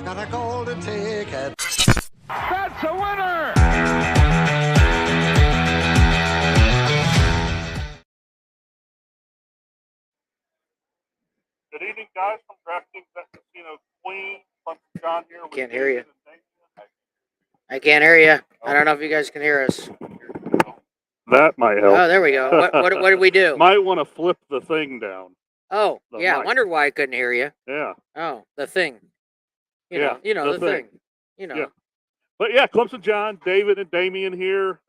got a golden ticket. That's a winner! Good evening, guys, from DraftKings Bet Casino Queen. John here. Can't hear you. I can't hear you. I don't know if you guys can hear us. That might help. Oh, there we go. What did we do? Might want to flip the thing down. Oh, The yeah. I mic. wondered why I couldn't hear you. Yeah. Oh, the thing. Yeah, The thing. You know. Yeah. But yeah, Clemson John, David, and Damien here.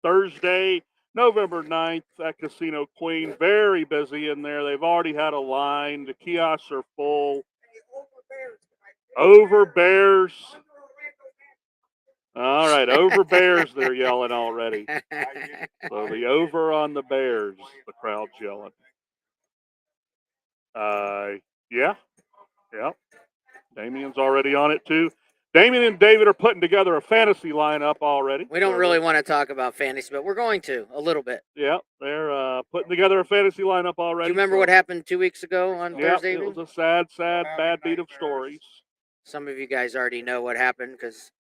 Thursday, November 9th at Casino Queen. Very busy in there. They've already had a line. The kiosks are full. Over Bears. All right, over Bears, they're yelling already. So the over on the Bears, the crowd's yelling. Yeah. Damien's already on it too. Damien and David are putting together a fantasy lineup already. We don't really want to talk about fantasy, but we're going to a little bit. Yeah, they're putting together a fantasy lineup already. Do you remember what happened 2 weeks ago on Thursday? It was a sad, bad beat of stories. Some of you guys already know what happened because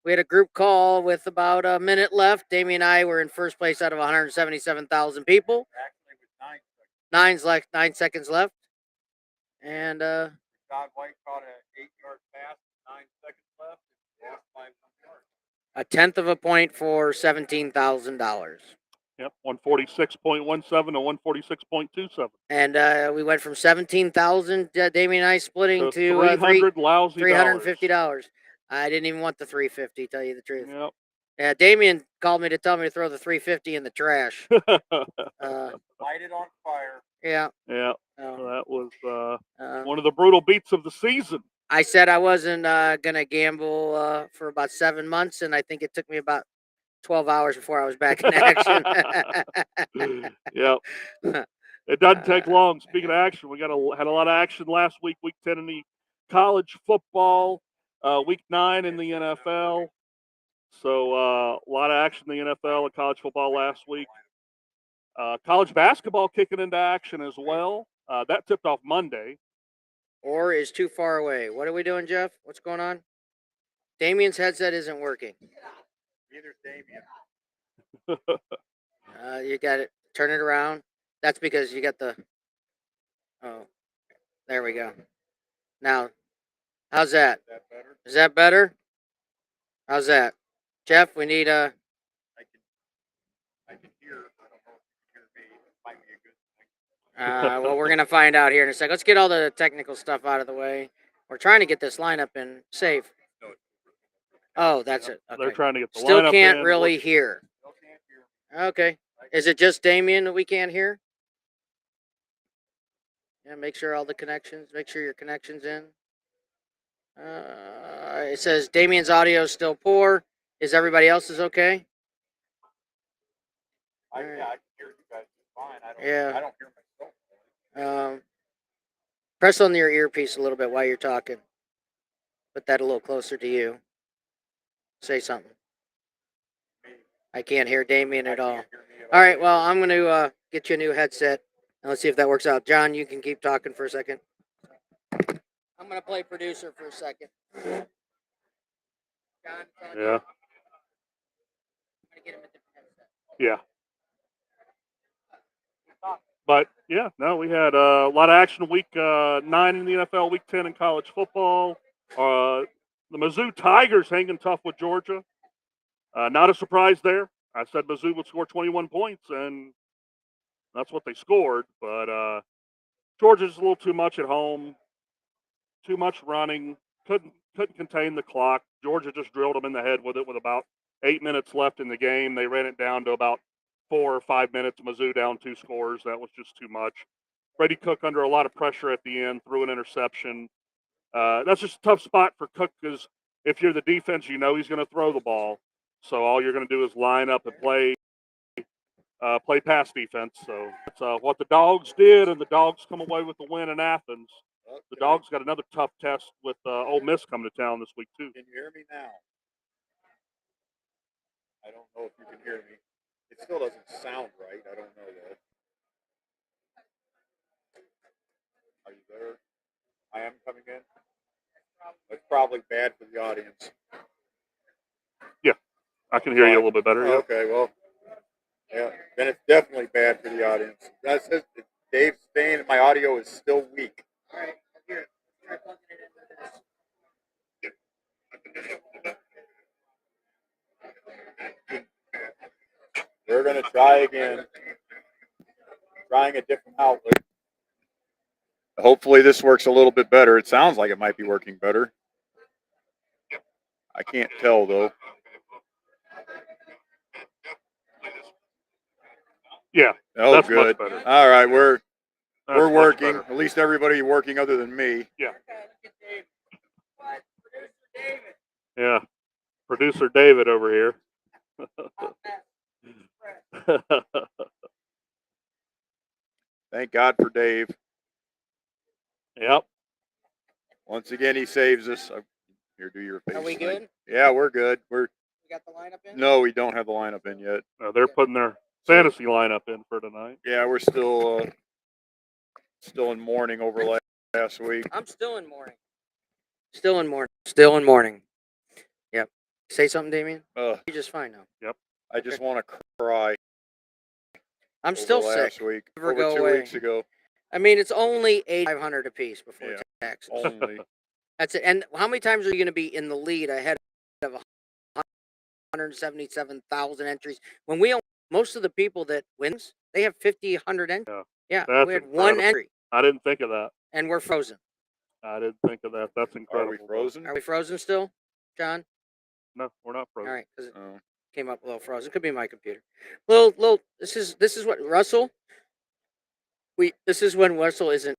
we had a group call with about a minute left. Damien and I were in first place out of 177,000 people. 9 seconds left. And Todd White caught an 8-yard pass, 9 seconds left, and lost by 1 yard. a tenth of a point for $17,000. Yep, 146.17 to 146.27. And we went from 17,000, Damien and I splitting to $350. I didn't even want the $350, tell you the truth. Yep. Yeah, Damien called me to tell me to throw the $350 in the trash. Light it on fire. Yeah. Yeah. Oh. So that was one of the brutal beats of the season. I said I wasn't going to gamble for about 7 months, and I think it took me about 12 hours before I was back in action. Yep. It doesn't take long. Speaking of action, we had a lot of action last week, week 10 in the college football, week 9 in the NFL. So a lot of action in the NFL and college football last week. College basketball kicking into action as well. That tipped off Monday. Or is too far away. What are we doing, Jeff? What's going on? Damien's headset isn't working. Neither's Damien. You got it. Turn it around. That's because you got the... Oh, there we go. Now, how's that? Is that better? Is that better? How's that? Jeff, we need a... I can hear. I don't know if you can hear me. It might be a good thing. Well, we're going to find out here in a second. Let's get all the technical stuff out of the way. We're trying to get this lineup in safe. Oh, that's it. Okay. They're trying to get the Still lineup can't in. really hear. Still can't hear. Okay. Is it just Damien that we can't hear? Yeah, make sure all the connections, make sure your connection's in. It says Damien's audio is still poor. Is everybody else's okay? Yeah, I can hear you guys just fine. I don't hear myself. Press on your earpiece a little bit while you're talking. Put that a little closer to you. Say something. I can't hear Damien at all. All right, well, I'm going to get you a new headset, and let's see if that works out. John, you can keep talking for a second. I'm going to play producer for a second. John, Yeah. I'm going to get him a different headset. Yeah. But, yeah, no, we had a lot of action week 9 in the NFL, week 10 in college football. The Mizzou Tigers hanging tough with Georgia. Not a surprise there. I said Mizzou would score 21 points, and that's what they scored. But Georgia's a little too much at home, too much running, couldn't contain the clock. Georgia just drilled them in the head with it with about 8 minutes left in the game. They ran it down to about 4 or 5 minutes. Mizzou down 2 scores. That was just too much. Brady Cook under a lot of pressure at the end, threw an interception. That's just a tough spot for Cook because if you're the defense, you know he's going to throw the ball. So all you're going to do is line up and play pass defense. So it's what the Dogs did, and the Dogs come away with the win in Athens. The Dogs got another tough test with Ole Miss coming to town this week too. Can you hear me now? I don't know if you can hear me. It still doesn't sound right. I don't know though. Are you there? I am coming in. That's probably bad for the audience. I can hear you a little bit better. Oh, Yeah. okay, well, yeah, then it's definitely bad for the audience. That's just Dave's saying my audio is still weak. All right, here. Try plugging it into this. We're gonna try again. Trying a different outlet. Hopefully this works a little bit better. It sounds like it might be working better. I can't tell though. Yeah. Oh, That's good. much better. All right, we're That's much working. better. At least everybody working other than me. Yeah. Yeah. Producer David over here. Thank God for Dave. Yep. Once again, he saves us. Here, do your face. Are we thing. good? Yeah, we're good. We got the lineup in? No, we don't have the lineup in yet. They're putting their fantasy lineup in for tonight. Yeah, we're still in mourning over last week. I'm still in mourning. Still in mourning. Still in mourning. Yep. Say something, Damien? You're just fine now. I just want to cry. I'm over still last sick. week. Never Over go 2 away. weeks ago. I mean, it's only 8,500 apiece before Yeah. taxes. Only. That's it. And how many times are you going to be in the lead ahead of 177,000 entries when most of the people that wins, they have 50, 100 entries. Yeah, That's we had one incredible. entry I didn't think of that. and we're frozen. I didn't think of that. That's Are incredible. we frozen? Are we frozen still, John? No, we're not All frozen. right, because it Oh. came up a little frozen. Could be my computer. Little. This is what Russell. This is when Russell isn't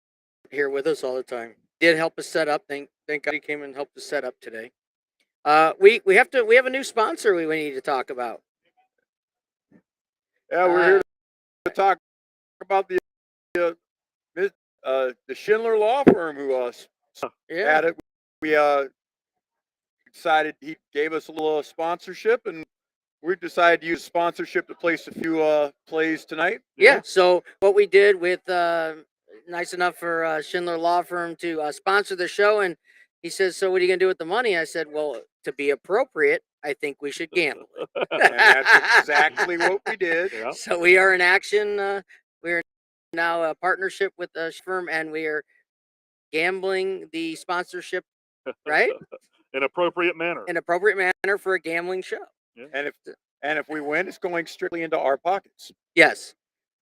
here with us all the time. Did help us set up. Thank God he came and helped us set up today. We have a new sponsor we need to talk about. Yeah, we're here to talk about the Schindler Law Firm who Yeah. had it. We decided he gave us a little sponsorship, and we decided to use sponsorship to place a few plays tonight. Yeah. So what we did with nice enough for Schindler Law Firm to sponsor the show, and he says, "So what are you gonna do with the money?" I said, "Well, to be appropriate, I think we should gamble." And that's exactly what we did. Yeah. So we are in action. We are now a partnership with the firm, and we are gambling the sponsorship, right, In appropriate manner. in appropriate manner for a gambling show. And if we win, it's going strictly into our pockets. Yes,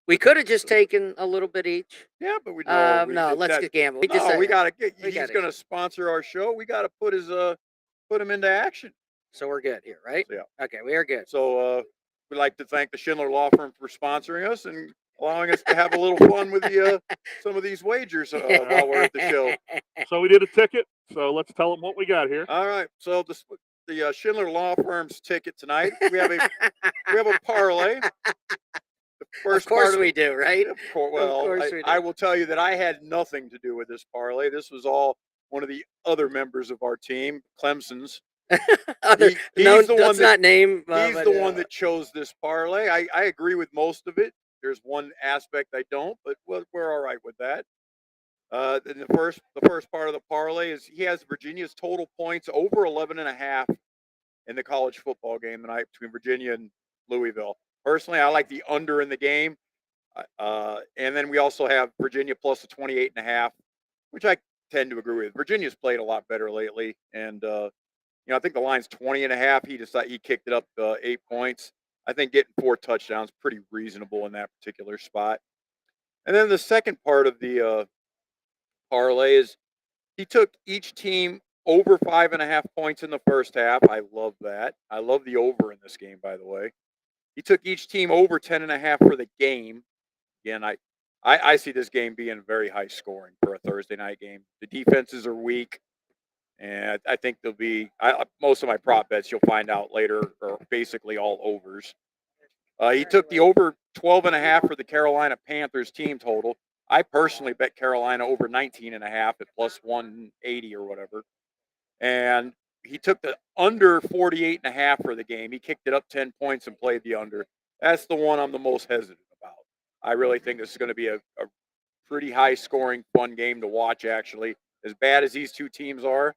we could have just taken a little bit each. Yeah, but we No, let's get gamble. We just we gotta get. we He's gotta- going to sponsor our show. We got to put him into action. So we're good here, right? Yeah. Okay, we are good. So we'd like to thank the Schindler Law Firm for sponsoring us and allowing us to have a little fun with some of these wagers while we're at the show. So we did a ticket. So let's tell them what we got here. All right. So the Schindler Law Firm's ticket tonight. We have a parlay. The first Of course part we do, right? Well, course we do. I will tell you that I had nothing to do with this parlay. This was all one of the other members of our team, Clemson's. Other, he's no, the let's one not name. He's the one that chose this parlay. I agree with most of it. There's one aspect I don't, but we're all right with that. Then the first part of the parlay is he has Virginia's total points over 11.5 in the college football game tonight between Virginia and Louisville. Personally, I like the under in the game. And then we also have Virginia plus the 28.5, which I tend to agree with. Virginia's played a lot better lately, and I think the line's 20.5. He kicked it up 8 points. I think getting 4 touchdowns pretty reasonable in that particular spot. And then the second part of the parlay is he took each team over 5.5 points in the first half. I love that. I love the over in this game, by the way. He took each team over 10.5 for the game. Again, I see this game being very high scoring for a Thursday night game. The defenses are weak, and I think there'll be most of my prop bets you'll find out later are basically all overs. He took the over 12.5 for the Carolina Panthers team total. I personally bet Carolina over 19.5 at plus 180 or whatever. And he took the under 48.5 for the game. He kicked it up 10 points and played the under. That's the one I'm the most hesitant about. I really think this is going to be a pretty high scoring, fun game to watch, actually. As bad as these two teams are,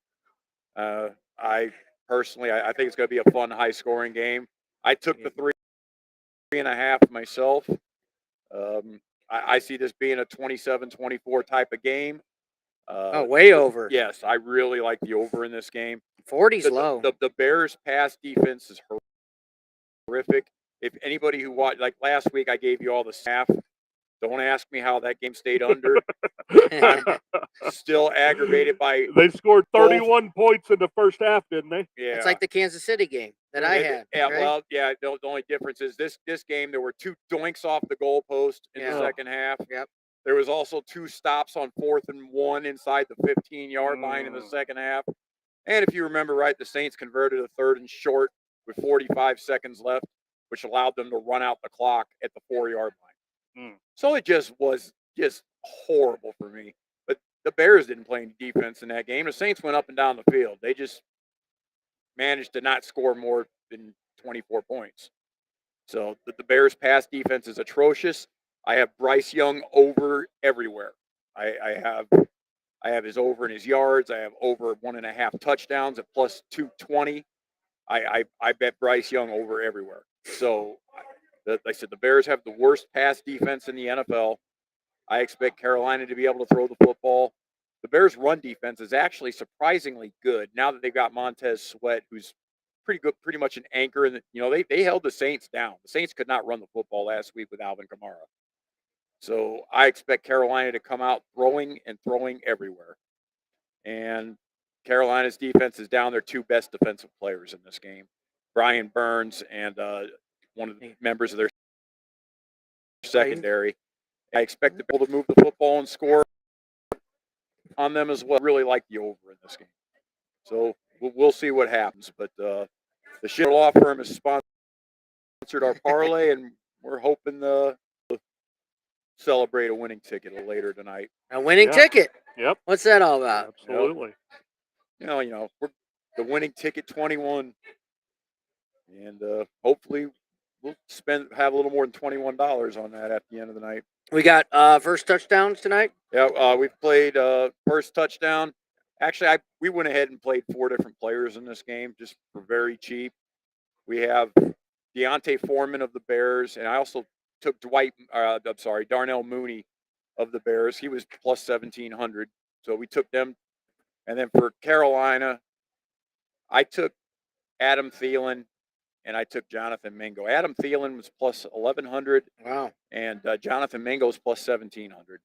I personally, I think it's going to be a fun, high-scoring game. I took the 3.5 myself. I see this being a 27-24 type of game. Way over. Yes, I really like the over in this game. 40's low. The Bears' pass defense is horrific. If anybody who watched, like last week, I gave you all the staff. Don't ask me how that game stayed under. I'm still aggravated by. They scored 31 points in the first half, didn't they? Yeah, It's like the Kansas City game that I had. Yeah, right? well, yeah. The only difference is this game. There were 2 doinks off the goalpost in the Yeah. second half. Yep. There was also 2 stops on 4th and 1 inside the 15-yard line in the second half. And if you remember right, the Saints converted a 3rd and short with 45 seconds left, which allowed them to run out the clock at the 4-yard line. So it just was horrible for me. But the Bears didn't play any defense in that game. The Saints went up and down the field. They just managed to not score more than 24 points. So the Bears' pass defense is atrocious. I have Bryce Young over everywhere. I have his over in his yards. I have over 1.5 touchdowns at plus 220. I bet Bryce Young over everywhere. So, like I said, the Bears have the worst pass defense in the NFL. I expect Carolina to be able to throw the football. The Bears' run defense is actually surprisingly good now that they've got Montez Sweat, who's pretty much an anchor. And they held the Saints down. The Saints could not run the football last week with Alvin Kamara. So I expect Carolina to come out throwing everywhere. And Carolina's defense is down their 2 best defensive players in this game, Brian Burns and one of the members of their secondary. I expect the people to move the football and score on them as well. I really like the over in this game. So we'll see what happens. But the Schindler Law Firm has sponsored our parlay, and we're hoping to celebrate a winning ticket later tonight. A winning ticket? Yep. What's that all about? Absolutely. We're the winning ticket 21. And hopefully we'll have a little more than $21 on that at the end of the night. We got first touchdowns tonight? Yeah, we've played first touchdown. Actually, we went ahead and played 4 different players in this game just for very cheap. We have Deontay Foreman of the Bears, and I also took Darnell Mooney of the Bears. He was plus 1,700, so we took them. And then for Carolina, I took Adam Thielen, and I took Jonathan Mingo. Adam Thielen was plus 1,100. Wow. And Jonathan Mingo was plus 1,700.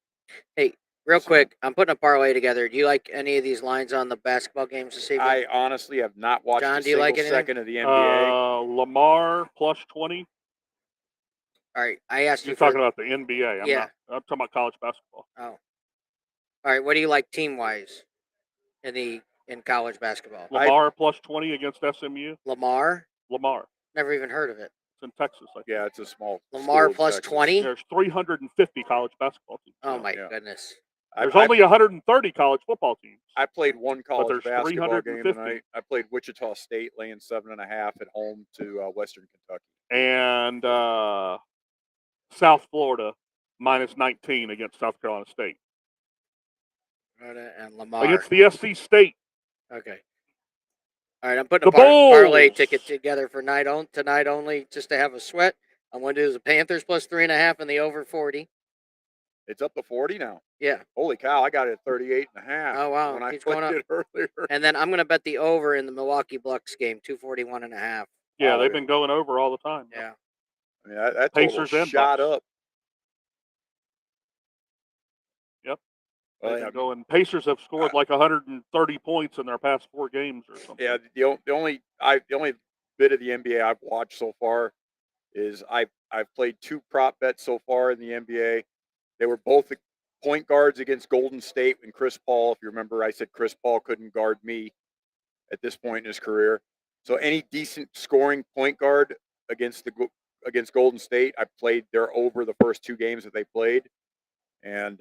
Hey, real quick, I'm putting a parlay together. Do you like any of these lines on the basketball games this evening? I honestly have not watched John, a do you like single anything? second of the NBA. Lamar plus 20. All right, I asked you. You're talking about the NBA. I'm talking about college basketball. Oh. All right, what do you like team-wise in college basketball? Lamar plus 20 against SMU. Lamar? Never even heard of it. It's in Texas. Yeah, it's a small. Lamar plus 20? There's 350 college basketball teams. Oh, my goodness. There's only 130 college football teams. I played one college there's basketball game 350. tonight. I played Wichita State laying 7.5 at home to Western Kentucky. And South Florida minus 19 against South Carolina State. And Lamar. Against the SC State. Okay. All right, I'm putting a Bulls. parlay ticket together for tonight only, just to have a sweat. I'm going to do the Panthers plus 3.5 and the over 40. It's up to 40 now. Yeah. Holy cow! I got it at 38.5. Oh wow! When I Keeps going played up. it earlier. And then I'm going to bet the over in the Milwaukee Bucks game, 241.5. Yeah, they've been going over all the time. Yeah. I mean, that Pacers total and shot Bucks. up. Yep. Well, They've been going. Pacers have scored like 130 points in their past 4 games or something. Yeah, the only bit of the NBA I've watched so far is I've played 2 prop bets so far in the NBA. They were both point guards against Golden State and Chris Paul. If you remember, I said Chris Paul couldn't guard me at this point in his career. So any decent scoring point guard against Golden State, I played their over the first 2 games that they played, and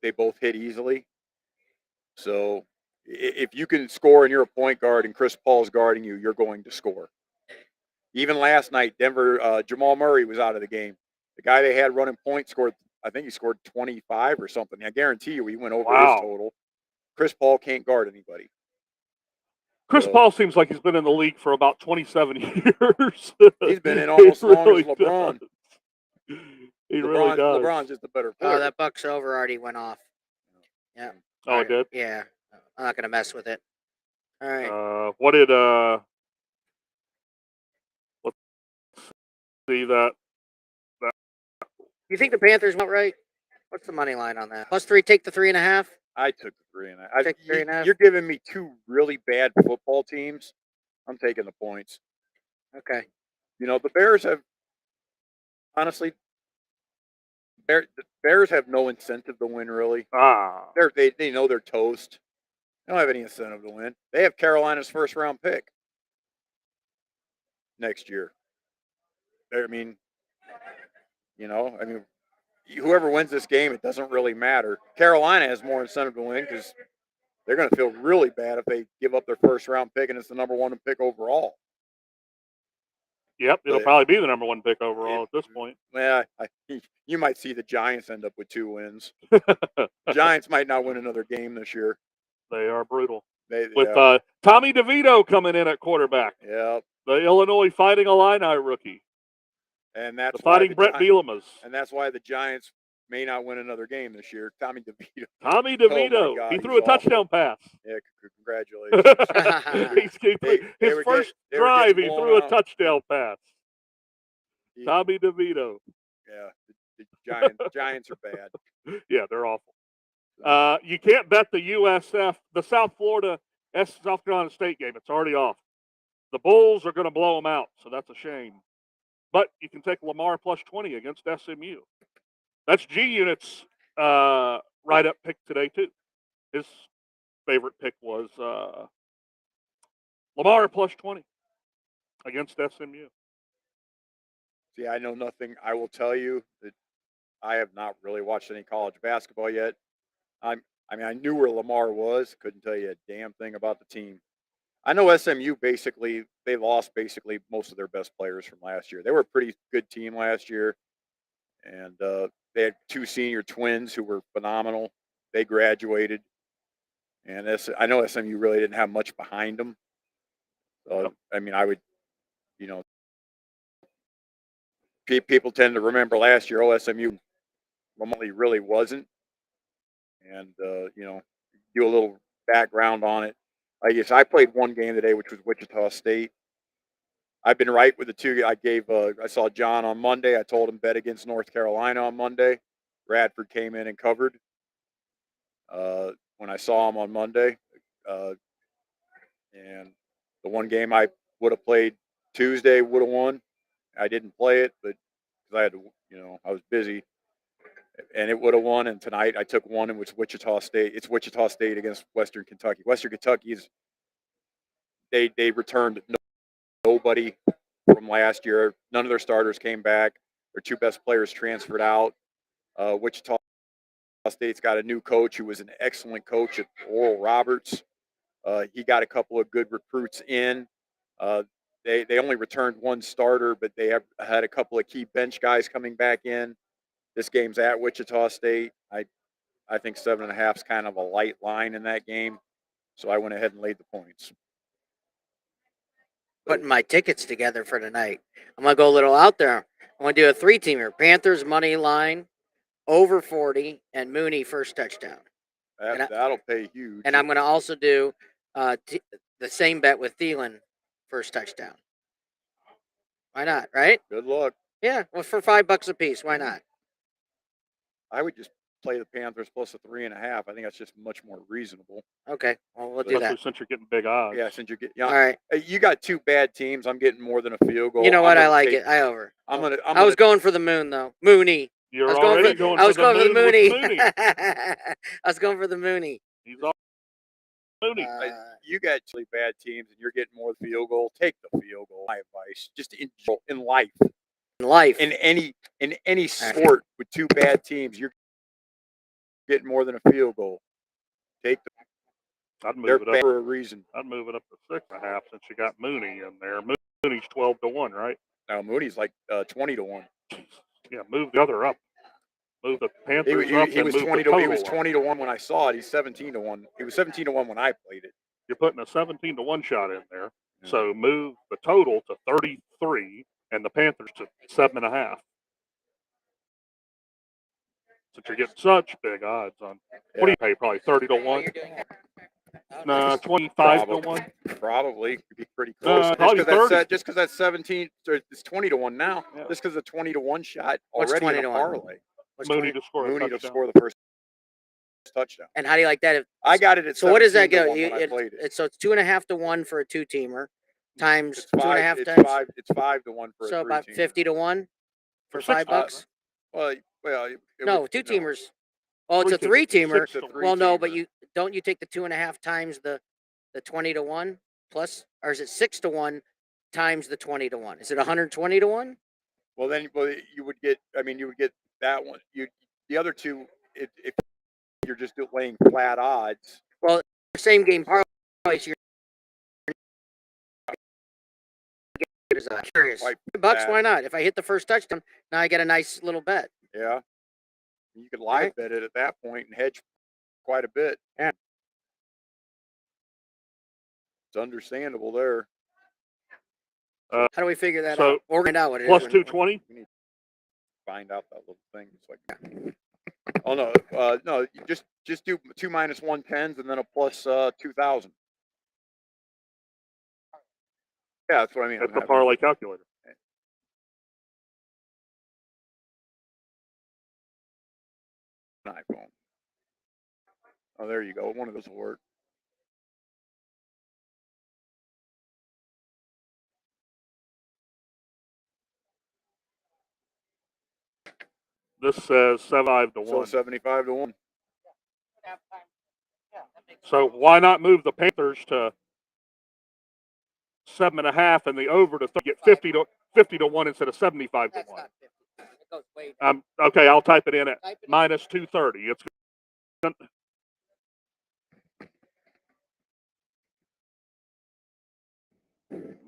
they both hit easily. So if you can score and you're a point guard and Chris Paul's guarding you, you're going to score. Even last night, Denver, Jamal Murray was out of the game. The guy they had running point scored, I think he scored 25 or something. I guarantee you he went over his total. Chris Paul can't guard anybody. Chris So- Paul seems like he's been in the league for about 27 years. He's been in almost as long as LeBron. does. He really does. LeBron's just a better player. Oh, that Bucks over already went off. Yeah. Oh, it did? Yeah. I'm not gonna mess with it. All right. What did let's see that You think the Panthers went right? What's the money line on that? +3. Take the 3.5. I took the 3.5. Take 3.5? You're giving me two really bad football teams. I'm taking the points. Okay. You know, the Bears have honestly. The Bears have no incentive to win, really. They know they're toast. They don't have any incentive to win. They have Carolina's first-round pick next year. I mean, whoever wins this game, it doesn't really matter. Carolina has more incentive to win because they're going to feel really bad if they give up their first-round pick and it's the number 1 pick overall. Yep, it'll probably be the number 1 pick overall at this point. Yeah, you might see the Giants end up with 2 wins. Giants might not win another game this year. They are brutal. With Tommy DeVito coming in at quarterback. Yeah. The Illinois Fighting Illini rookie. And that's the Fighting Brett Bielema's. And that's why the Giants may not win another game this year. Tommy DeVito. Tommy DeVito. Oh God, he threw a touchdown pass. Yeah, congratulations. His first drive, he threw a touchdown pass. Tommy DeVito. Yeah, the Giants are bad. Yeah, they're awful. You can't bet the USF, the South Carolina State game. It's already off. The Bulls are going to blow them out, so that's a shame. But you can take Lamar +20 against SMU. That's G Unit's write-up pick today, too. His favorite pick was Lamar +20 against SMU. See, I know nothing. I will tell you that I have not really watched any college basketball yet. I knew where Lamar was. Couldn't tell you a damn thing about the team. I know SMU they lost most of their best players from last year. They were a pretty good team last year. And they had 2 senior twins who were phenomenal. They graduated. And I know SMU really didn't have much behind them. So, I would, people tend to remember last year, SMU really wasn't. And, do a little background on it. I guess I played one game today, which was Wichita State. I've been right with the 2. I saw John on Monday. I told him bet against North Carolina on Monday. Radford came in and covered when I saw him on Monday. And the one game I would have played Tuesday would have won. I didn't play it, but because I had to, I was busy. And it would have won. And tonight I took one, and it was Wichita State. It's Wichita State against Western Kentucky. Western Kentucky they returned nobody from last year. None of their starters came back. Their 2 best players transferred out. Wichita State's got a new coach who was an excellent coach at Oral Roberts. He got a couple of good recruits in. They only returned 1 starter, but they have had a couple of key bench guys coming back in. This game's at Wichita State. I think 7.5 is kind of a light line in that game, so I went ahead and laid the points. Putting my tickets together for tonight. I'm gonna go a little out there. I'm gonna do a 3-teamer: Panthers money line, over 40, and Mooney first touchdown. That'll pay huge. And I'm gonna also do the same bet with Thielen first touchdown. Why not? Right? Good luck. Yeah. Well, for $5 a piece, why not? I would just play the Panthers plus a 3.5. I think that's just much more reasonable. Okay, well, we'll do that. Since you're getting big odds. Yeah, since you're getting. All right. You got 2 bad teams. I'm getting more than a field goal. You know what? I like it. I over. I was going for the moon though. Mooney. You're I was already going for the Mooney. Mooney. I was going for the Mooney. He's all Mooney. You got 2 bad teams, and you're getting more field goal. Take the field goal. My advice, just in life. In any sport with 2 bad teams, you're getting more than a field goal. Take the. I'd move it up for a reason. I'd move it up to 6.5 since you got Mooney in there. Mooney's 12-1, right? Now Mooney's like 20-1. Yeah, move the other up. Move the Panthers up. He was move 20 the to. He was up. 20-1 when I saw it. He's 17-1. He was 17-1 when I played it. you're putting a 17-1 shot in there. So move the total to 33 and the Panthers to 7.5. Since you're getting such big odds on, what do you pay? Probably 30-1. No, 25-1. Probably could be pretty close. Probably 30. Just because that's 17, or it's 20-1 now. Yeah. Just because the 20-1 shot What's already 20 in to a 1? parlay. Mooney to score a Mooney to touchdown. score the first touchdown. And how do you like that? I got it at So what does that 17 to go? 1 when I played it. So it's 2.5 to 1 for a 2-teamer times It's 2.5 it's times. It's 5 to 1 for So a about 3-teamer. 50 to 1 for For $5. Well, No, 2-teamers. Oh, it's a Three 3-teamer. Six to Well, no, but 3-teamer. you take the 2.5 times the 20 to 1 plus, or is it 6 to 1 times the 20 to 1? Is it 120 to 1? Well, then you would get. I mean, you would get that one. The other two, if you're just laying flat odds. Same game parlay. So you're curious. Like $5, that. why not? If I hit the first touchdown, now I get a nice little bet. Yeah, you could live bet it at that point and hedge quite a bit. Yeah. It's understandable there. How do we figure that so out? We'll find out what it Plus is. 220. We need to find out that little thing. It's like, oh no, no, just do 2 minus 110s and then a plus 2,000. Yeah, that's what I mean. That's the parlay calculator. An iPhone. Oh, there you go. One of those will work. This says 75 to So 1. 75 to 1. So why not move the Panthers to 7.5 and the over to get 50 to 1 instead of 75 to That's 1? not 50. It goes way down. Okay, I'll type it in at Type it in. minus 230. It's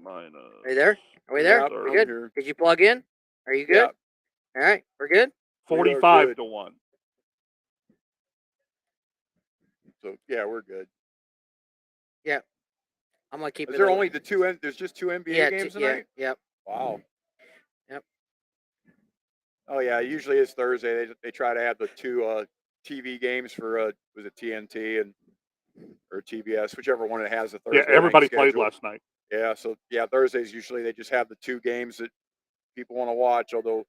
minus. Are you there? Are we there? Yeah, We I'm good? here. Did you plug in? Are you good? Yeah. All right, we're good. 45 good. to 1. So yeah, we're good. I'm gonna keep Is it. there a- only there's just 2 NBA yeah, games yeah, tonight? yep. Wow. Yep. Oh yeah, usually it's Thursday. They try to have the 2 TV games for was it TNT or TBS, whichever one it has the Thursday. Yeah, night everybody played schedule. last night. Yeah, so yeah, Thursdays usually they just have the 2 games that people want to watch. Although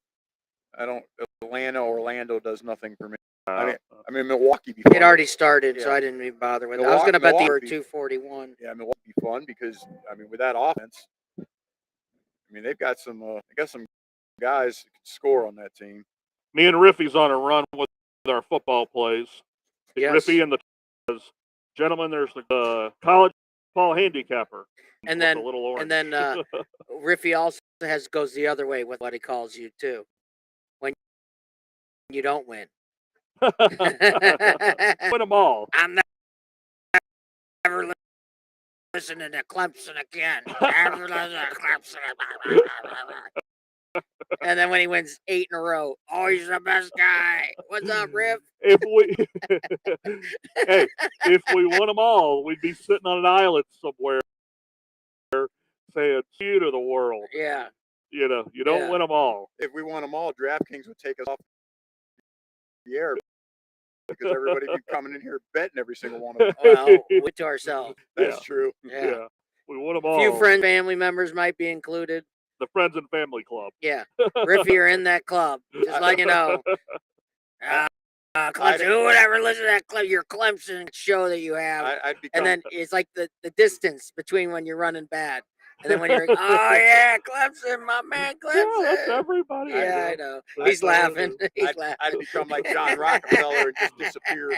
Orlando does nothing for me. I mean Milwaukee be fun. It already started, so Yeah. I didn't even bother with it. I was gonna bet the over 241. Yeah, Milwaukee be fun because I mean with that offense, I mean they've got some guys that can score on that team. Me and Riffy's on a run with our football plays. Yes. Riffy and the gentlemen, there's the college football handicapper. And with then- the little orange. And then Riffy also goes the other way with what he calls you too. When you don't win. Win them all. I'm never listening to Clemson again. Never listening to Clemson. And then when he wins 8 in a row, oh, he's the best guy. What's up, Riff? If we won them all, we'd be sitting on an island somewhere saying, "See you to the world." Yeah. You know, you don't Yeah. win them all. If we won them all, DraftKings would take us off the air because everybody would be coming in here betting every single one of them. Well, we to ourselves. That's Yeah. true. Yeah. We won them A all. few friend, family members might be included. The Friends and Family Club. Yeah. Riffy, you're in that club. Just like you know. Clemson, who would ever listen to that your Clemson show that you have? I'd become, And then it's like the distance between when you're running bad. And then when you're, oh, yeah, Clemson, my man, Yeah, that's Clemson. everybody. Yeah, I know. That's He's all it laughing. is. He's I'd laughing. become like John Rockefeller and just disappear.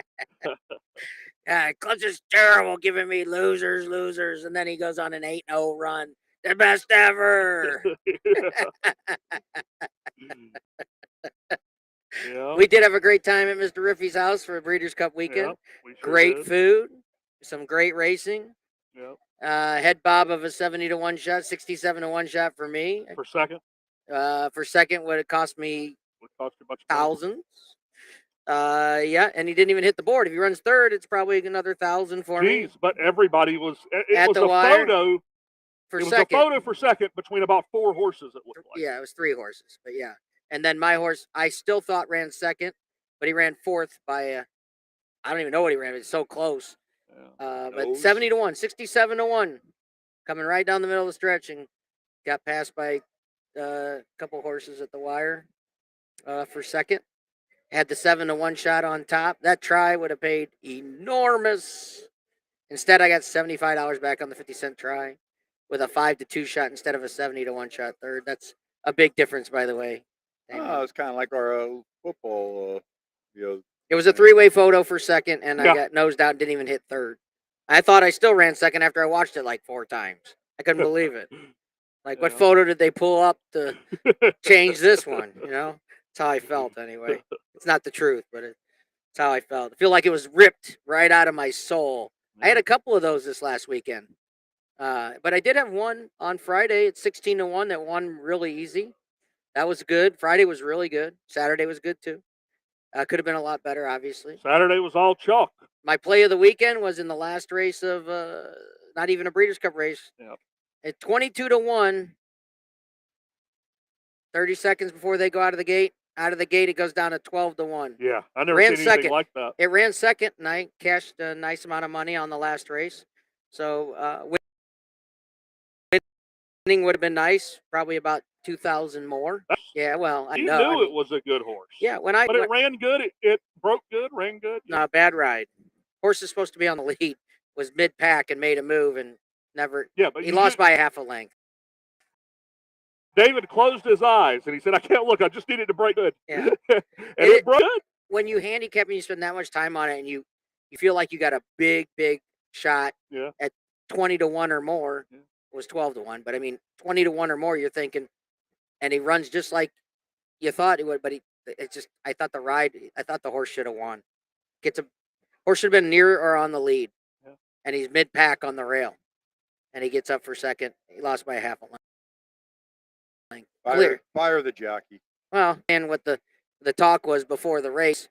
Yeah, Clemson's terrible, giving me losers. And then he goes on an 8-0 run. The best ever. Yeah. We did have a great time at Mr. Riffy's house for a Breeders' Cup weekend. Yeah, we sure Great did. food, some great racing. Yeah. Head bob of a 70 to 1 shot, 67 to 1 shot for me. For second, For second, would it cost me would cost you much money. thousands? Yeah, and he didn't even hit the board. If he runs third, it's probably another 1,000 for me. Jeez, but everybody was. It At was the a wire photo. for It was second. a photo for second between about 4 horses. It looked like. Yeah, it was 3 horses, but yeah. And then my horse, I still thought ran second, but he ran fourth by I don't even know what he ran. It's so close. Yeah. But Nose. 70 to 1, 67 to 1, coming right down the middle of the stretch and got passed by a couple horses at the wire for second. Had the 7 to 1 shot on top. That try would have paid enormous. Instead, I got $75 back on the 50-cent try with a 5 to 2 shot instead of a 70 to 1 shot third. That's a big difference, by the way. It's kind of like our football. It was a 3-way photo for second, and Yeah. I got nosed out and didn't even hit third. I thought I still ran second after I watched it like 4 times. I couldn't believe it. Like, what Yeah. photo did they pull up to change this one? You know, that's how I felt anyway. It's not the truth, but it's how I felt. I feel like it was ripped right out of my soul. I had a couple of those this last weekend, but I did have one on Friday at 16 to 1 that won really easy. That was good. Friday was really good. Saturday was good too. Could have been a lot better, obviously. Saturday was all chalk. My play of the weekend was in the last race of not even a Breeders' Cup race. Yep. At 22 to 1, 30 seconds before they go out of the gate. Out of the gate, it goes down to 12 to 1. Yeah, I never Ran seen anything second. like that. It ran second, and I cashed a nice amount of money on the last race. So winning would have been nice, probably about 2,000 more. Yeah, well, I You know. knew I mean, it was a good horse. yeah, But it ran good. It broke good, ran good. not a bad ride. Horse is supposed to be on the lead. Was mid pack and made a move and never. Yeah, but He you lost knew- by a half a length. David closed his eyes and he said, "I can't look. I just need it to break good." Yeah. and it broke good. When you handicap and you spend that much time on it, and you feel like you got a big shot Yeah. at 20 to 1 or more. Yeah. It was 12 to 1, but I mean 20 to 1 or more. You're thinking, and he runs just like you thought he would, but I thought the horse should have won. Horse should have been near or on the lead. Yeah. And he's mid pack on the rail, and he gets up for second. He lost by a half a length. Clear. Fire the jockey. Well, and what the talk was before the race,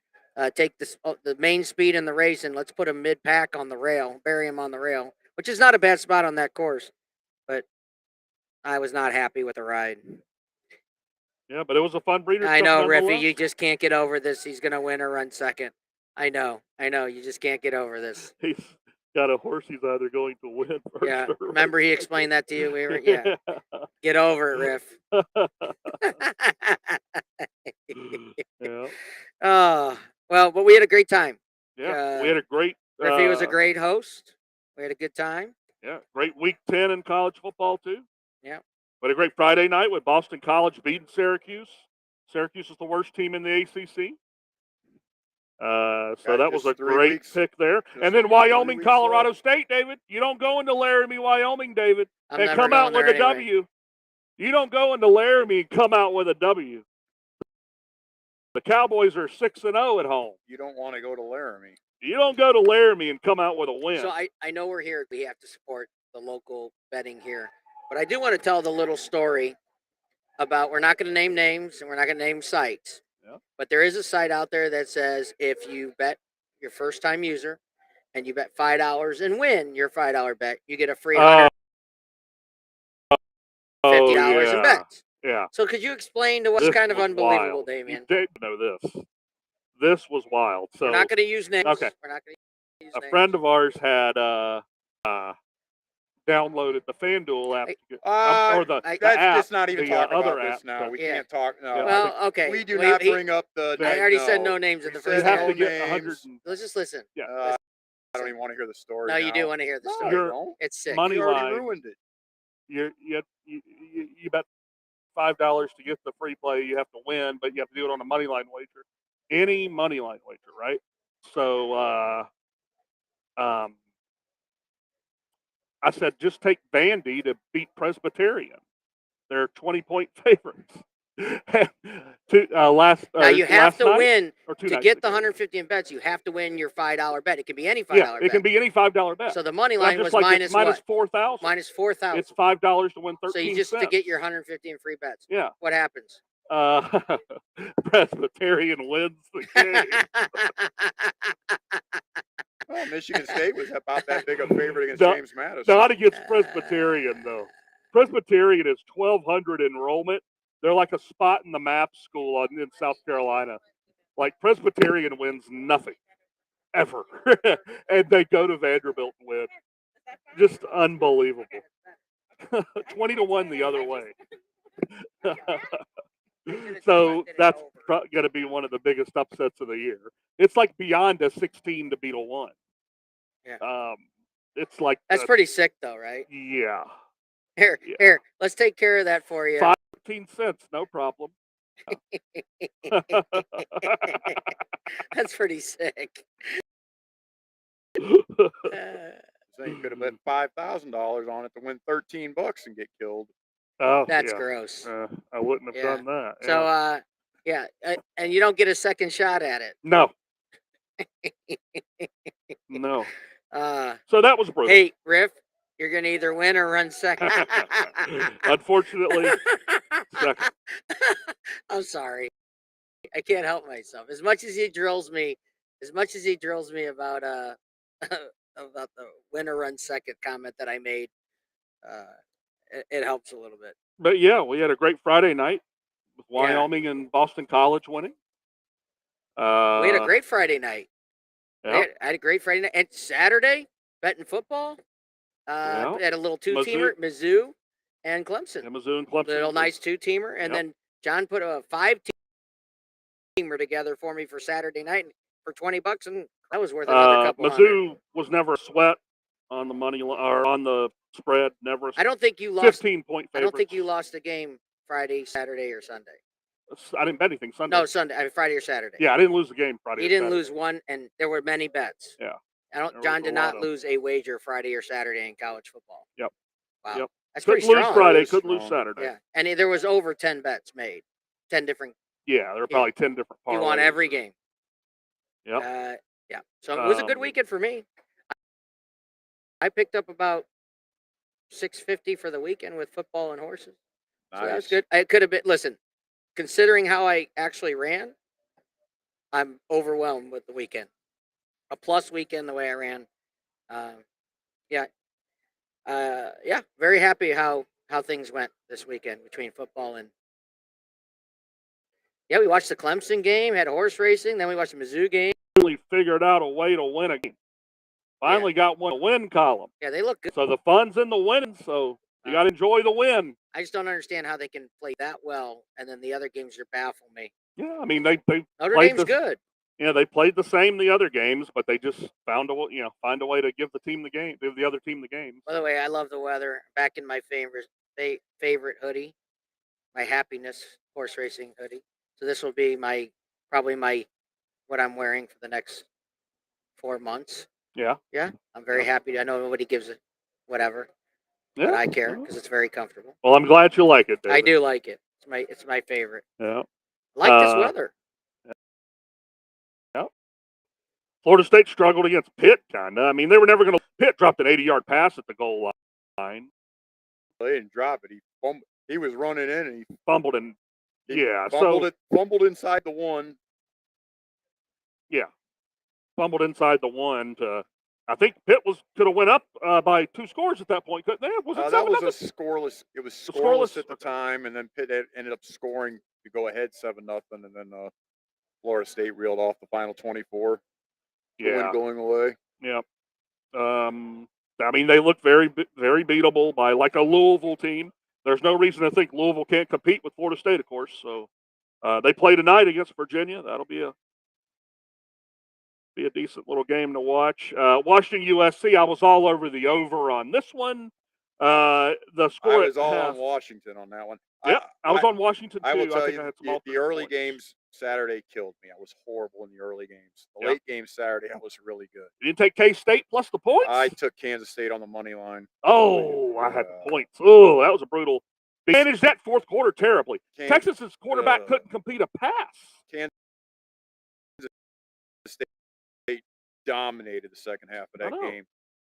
take the main speed in the race and let's put him mid pack on the rail, bury him on the rail, which is not a bad spot on that course. But I was not happy with the ride. Yeah, but it was a fun Breeders' I Cup know, Riffy, nonetheless. you just can't get over this. He's gonna win or run second. I know, you just can't get over this. He's got a horse he's either going to win or Yeah, to remember he explained that to you. Yeah, get over it, Riff. yeah. Oh, well, but we had a great time. Yeah. We had a great Riffy was a great host. We had a good time. Yeah, great week 10 in college football too. Yeah. We had a great Friday night with Boston College beating Syracuse. Syracuse is the worst team in the ACC. So that was just a 3 great weeks. pick there. Just And then 3 Wyoming, weeks Colorado left. State, David. You don't go into Laramie, Wyoming, David, I'm and never come out going with a there anyway. W. You don't go into Laramie and come out with a W. The Cowboys are 6-0 at home. You don't want to go to Laramie. You don't go to Laramie and come out with a win. So I know we're here. We have to support the local betting here. But I do want to tell the little story about, we're not going to name names and we're not going to name sites. Yeah. But there is a site out there that says if you bet your first time user and you bet $5 and win your $5 bet, you get a free $150 in bets. Yeah. So could you explain to what's This kind of was unbelievable, wild. Damien? You did know this. This was wild. So We're not going to use names. Okay. We're not going to use a names. friend of ours had downloaded the FanDuel app, or the I- That's app, just not even the, talk other about app, this now. so- We Yeah. can't talk. No, Yeah. Well, okay. we do Well, not he- bring up the. I already said no no. names in We the said you first have no to game. get names. 100 and, Let's just listen. yeah. I don't even want to hear the story. No, you do now. want to hear the No, story. I You're- don't. It's sick. money You already line. ruined it. You bet $5 to get the free play. You have to win, but you have to do it on a money line wager. Any money line wager, right? So I said, just take Vandy to beat Presbyterian. They're 20-point favorites. Now you have to win or 2 to nights get the ago. 150 in bets. You have to win your $5 bet. It can be any $5 Yeah, bet. it can be any $5 bet. So the money Not line just was like minus it's minus what? 4,000. Minus 4,000. It's $5 to win 13 So you just cents. to get your 150 in free bets. Yeah. What happens? Presbyterian wins the game. Well, Michigan State was about that big a favorite against No, James Madison. Not against Presbyterian, though. Presbyterian is 1,200 enrollment. They're like a spot in the map school in South Carolina. Like Presbyterian wins nothing, ever. And they go to Vanderbilt and win. Just unbelievable. 20-1 the other way. So that's going to be one of the biggest upsets of the year. It's like beyond a 16 to beat a 1. Yeah. It's like That's pretty sick, though, right? Yeah. Here, let's take care of that for you. 15 cents, no problem. That's pretty sick. So you could have bet $5,000 on it to win $13 and get killed. Oh, That's yeah. gross. I wouldn't have Yeah. done that. So, and you don't get a second shot at it. No. No. Uh, So that was brutal. hey, Riff, you're gonna either win or run second. Unfortunately, second. I'm sorry. I can't help myself. As much as he drills me about about the win or run second comment that I made, it helps a little bit. But yeah, we had a great Friday night with Yeah. Wyoming and Boston College winning. We had a great Friday night. Yeah. I had a great Friday night. And Saturday, betting football. Yeah. Had a little two-teamer, Mizzou and Clemson. And Mizzou and Clemson. Little nice two-teamer. And Yep. then John put a 5-teamer together for me for Saturday night for $20, and that was worth another couple Mizzou hundred. was never a sweat on the money or on the spread. Never. I don't think you lost. 15-point I favorites. don't think you lost a game Friday, Saturday, or Sunday. I didn't bet anything Sunday. No, Sunday. I mean, Friday or Saturday. Yeah, I didn't lose the game Friday. He or didn't Saturday. lose one, and there were many bets. Yeah. John was did a not lot of- lose a wager Friday or Saturday in college football. Yep. Wow. Yep. That's Couldn't pretty lose strong. Friday. That is Couldn't lose strong. Saturday. Yeah, and there was over 10 bets made, 10 different. Yeah, there were probably 10 different parlays. He won every game. Yep. Yeah. So it was a good Um, weekend for me. I picked up about $650 for the weekend with football and horses. So that was Nice. good. I could have been. Listen, considering how I actually ran, I'm overwhelmed with the weekend. A plus weekend the way I ran. Yeah, very happy how things went this weekend between football and. Yeah, we watched the Clemson game, had horse racing, then we watched the Mizzou game. Finally figured out a way to win a game. Finally got one win column. Yeah, they look good. So the fun's in the winning. So you got to enjoy the win. I just don't understand how they can play that well, and then the other games are baffle me. Yeah, I mean they Notre played Dame's the- good. Yeah, they played the same the other games, but they just find a way to give the other team the game. By the way, I love the weather. Back in my favorite hoodie, my happiness horse racing hoodie. So this will be probably what I'm wearing for the next 4 months. Yeah. Yeah, I'm very happy. I know nobody gives it whatever, Yeah. but I care because it's very comfortable. Well, I'm glad you like it, David. I do like it. It's my favorite. Yeah. I like this weather. Florida State struggled against Pitt, kind of. I mean, they were never going to. Pitt dropped an 80-yard pass at the goal line. They didn't drop it. He was running in and he Fumbled and fumbled inside the one. fumbled inside the one to. I think Pitt could have went up by 2 scores at that point, couldn't they? Was it That 7-0? was a scoreless. It was Scoreless? scoreless at the time, and then Pitt ended up scoring to go ahead 7-0, and then Florida State reeled off the final 24. The win Yeah. going away. Yeah. I mean, they look very, very beatable by like a Louisville team. There's no reason to think Louisville can't compete with Florida State, of course. So they play tonight against Virginia. That'll be a decent little game to watch. Washington USC. I was all over the over on this one. The score. I was all at on half- Washington on that one. Yeah, I was on Washington too. I will tell think you, I had some the alternate early points. games Saturday killed me. I was horrible in the early games. The Yep. late games Saturday, I was really good. You didn't take K-State plus the points? I took Kansas State on the money line. Oh, I had the points. Oh, that was a brutal. They managed that fourth quarter terribly. Kansas Texas's quarterback couldn't complete a pass. State dominated the second half of I that know. game.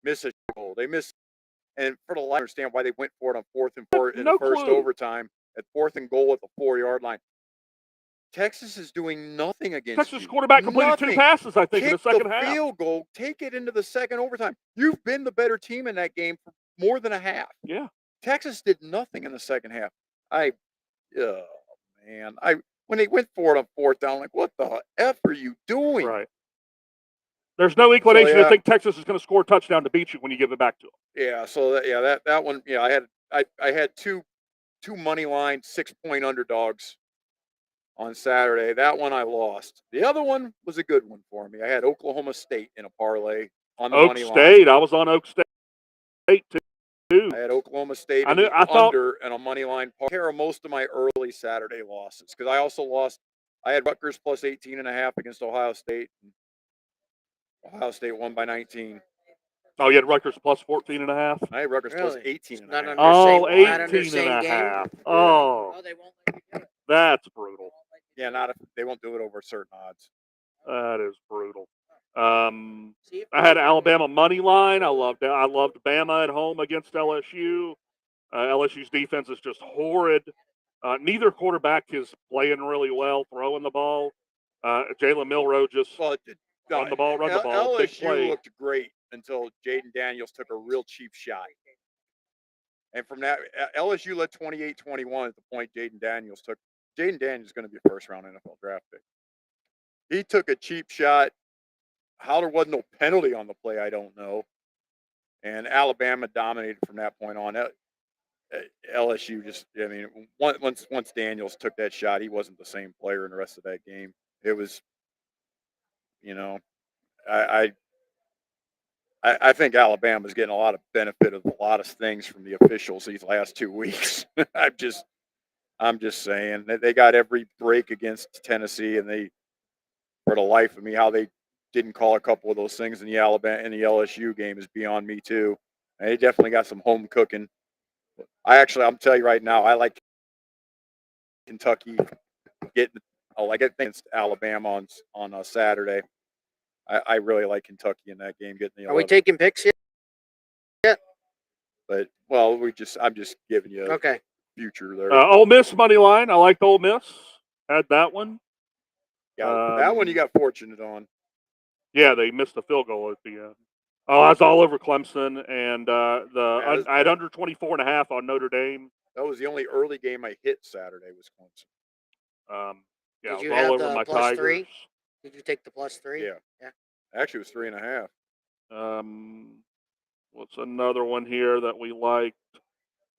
Missed a goal. They missed, and for the life, I understand why they went for it on 4th and 4 in No the first clue. overtime at 4th and goal at the 4-yard line. Texas is doing nothing against Texas you. quarterback completed 2 Nothing. passes, I think, in the Kick second the half. field goal, take it into the second overtime. You've been the better team in that game for more than a half. Yeah. Texas did nothing in the second half. Oh man, when they went for it on fourth down, like what the f are you doing? Right. There's no inclination yeah. to think Texas is going to score a touchdown to beat you when you give it back to them. Yeah, so that one, I had two money line 6-point underdogs on Saturday. That one I lost. The other one was a good one for me. I had Oklahoma State in a parlay on the Oak money State. line. I was on Oak State too. I had Oklahoma State I in knew- the I thought- under and a money line parlay. Care of most of my early Saturday losses because I also lost. I had Rutgers plus 18.5 against Ohio State. Ohio State won by 19. Oh, you had Rutgers plus 14.5. I had Rutgers plus Really? 18 Not and a half. under Oh, same- not under 18 same and a game? half. Oh, they won't let you do it. that's brutal. Yeah, not if they won't do it over certain odds. That is brutal. See if I had Alabama money line. I loved Bama at home against LSU. LSU's defense is just horrid. Neither quarterback is playing really well, throwing the ball. Jalen Milroe just Well, run the ball. Big LSU play. looked great until Jaden Daniels took a real cheap shot. And from that, LSU led 28-21 at the point Jaden Daniels took. Jaden Daniels is going to be a first-round NFL draft pick. He took a cheap shot. How there wasn't no penalty on the play, I don't know. And Alabama dominated from that point on. LSU just, once Daniels took that shot, he wasn't the same player in the rest of that game. It was, I think Alabama's getting a lot of benefit of a lot of things from the officials these last 2 weeks. I'm just saying that they got every break against Tennessee, and they, for the life of me, how they didn't call a couple of those things in the LSU game is beyond me too. And they definitely got some home cooking. I'm telling you right now, I like Kentucky getting. I like it against Alabama on a Saturday. I really like Kentucky in that game getting the. Are we taking picks yet? But I'm just giving you Okay. future there. Ole Miss money line. I liked Ole Miss. Had that one. Yeah, that one you got fortunate on. Yeah, they missed the field goal at the end. Oh, I was all over Clemson, and I had under 24.5 on Notre Dame. That was the only early game I hit Saturday was Clemson. Yeah, Did you I was have all over the my plus Tigers. 3? Did you take the plus 3? Yeah. Actually, it was 3.5. What's another one here that we liked?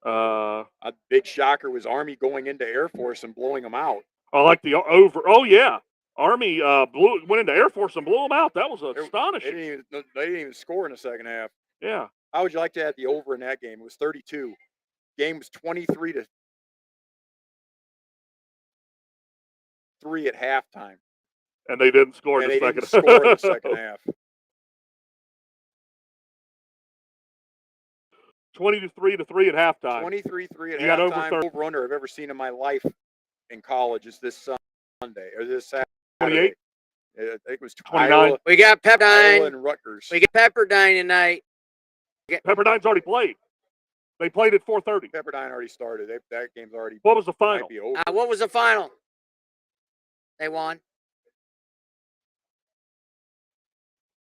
A big shocker was Army going into Air Force and blowing them out. I like the over. Oh yeah, Army went into Air Force and blew them out. That was astonishing. They didn't even score in the second half. Yeah. How would you like to have the over in that game? It was 32. Game was 23-3 at halftime. And they didn't score And in they the didn't second. score in the second half. 23-3 at halftime. 23-3 at You got over halftime. 30. Over-under I've ever seen in my life in college is this Sunday or this Saturday. 28? I think it was 29. Iowa, We got Iowa Pepperdine. and Rutgers. We got Pepperdine tonight. Pepperdine's already played. They played at 4:30. Pepperdine already started. That game's already. What was the might final? be over. What was the final? They won.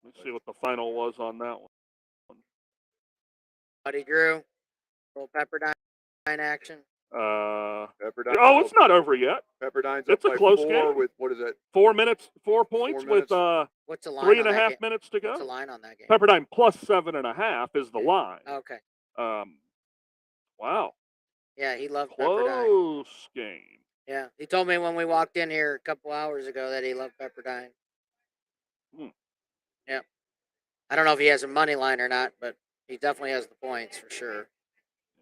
Let's see what the final was on that one. Buddy Drew. Little Pepperdine action. Pepperdine. Oh, it's not over yet. Pepperdine's It's up a by close 4 game. with what is it? 4 minutes, 4 points 4 with minutes. What's the line? 3.5 minutes to What's the go. line on that game? Pepperdine plus 7.5 is the line. Okay. Wow. Yeah, he loved Pepperdine. Close game. Yeah, he told me when we walked in here a couple hours ago that he loved Pepperdine. Yeah. I don't know if he has a money line or not, but he definitely has the points for sure.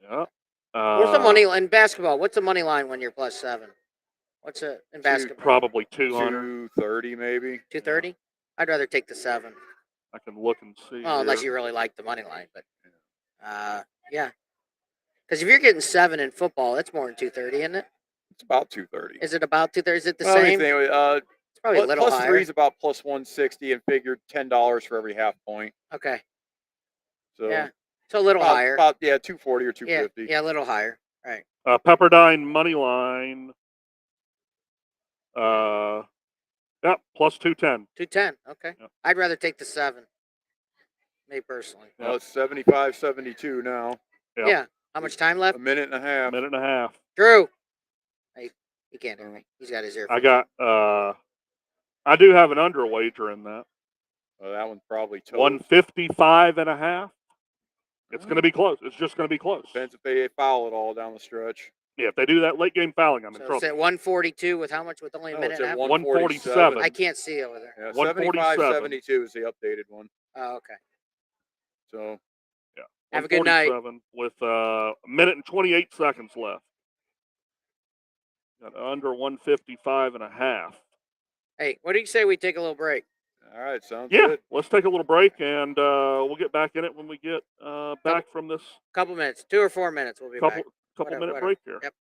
Yeah. What's the money in basketball? What's the money line when you're plus 7? What's it in basketball? Probably 200. 230 maybe. 230. I'd rather take the 7. I can look and see. Well, unless you really like the money line, but yeah. Because if you're getting 7 in football, that's more than 230, isn't it? It's about 230. Is it about 230? Is it the Well, let me same? think. It's probably a little plus higher. 3 is about plus 160 and figured $10 for every half point. Okay. So Yeah. So a little about, higher. About 240 or Yeah. 250. Yeah, a little higher. Right. Pepperdine money line Yeah, plus 210. 210. Okay. Yep. I'd rather take the 7. Me personally. Well, it's 75-72 now. Yep. Yeah. How much time left? A minute and a half. A minute and a half. Drew. Hey, he can't hear me. He's got his earphones. I got. I do have an under wager in that. Well, that one's probably total. 155 and a half. It's going to be close. It's just going to be close. Depends if they foul it all down the stretch. Yeah, if they do that late game fouling, I'm in So trouble. it's at 142 with how much? With only a No, minute it's and a at half? 147. I can't see over there. Yeah, 147. 75-72 is the updated one. Oh, okay. So Yeah. Have a good night. 147 with a minute and 28 seconds left. Got under 155 and a half. Hey, what do you say we take a little break? all right, sounds Yeah, good. let's take a little break, and we'll get back in it when we get back from this Couple minutes, 2 or 4 minutes. We'll be back. couple minute Whatever. break here. Yep.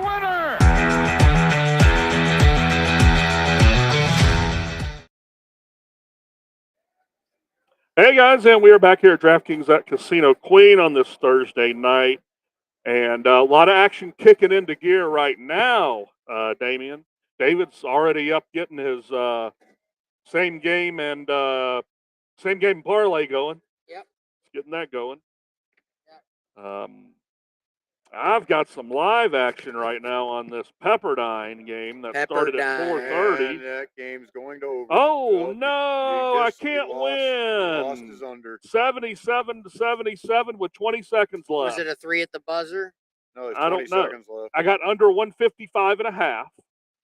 winner! Hey guys, and we are back here at DraftKings at Casino Queen on this Thursday night, and a lot of action kicking into gear right now. Damian, David's already up getting his same game parlay going. Yep. Getting that going. I've got some live action right now on this Pepperdine game that started at Pepperdine. 4:30. And that game's going to over. Oh Well, no! you I just- you can't lost win. his under. 77-77 with 20 seconds left. Was it a 3 at the buzzer? No, there's I 20 don't know. seconds left. I got under 155 and a half.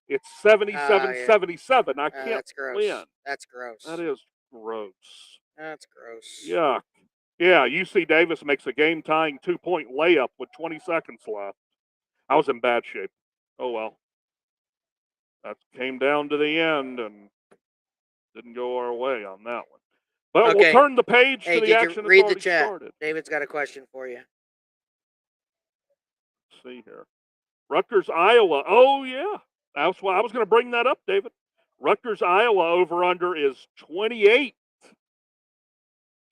It's 77-77. I can't That's gross. win. That's gross. That is gross. That's gross. Yuck. Yeah, UC Davis makes a game-tying 2-point layup with 20 seconds left. I was in bad shape. Oh, well. That came down to the end and didn't go our way on that one. But we'll Okay. turn the page Hey, to the did you action that's read the already chat? started. David's got a question for you. Let's see here. Rutgers, Iowa. Oh, yeah. That's why I was going to bring that up, David. Rutgers, Iowa over-under is 28.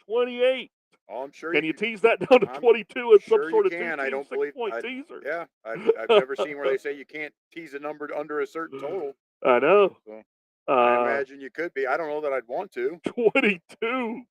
28. Oh, I'm sure Can you can. tease that down to I'm 22 at sure some sort you of can. I don't 2-team, believe. 6-point teaser? Yeah, I've never seen where they say you can't tease a number under a certain total. I know. So, I Uh, imagine you could be. I don't know that I'd want to. 22.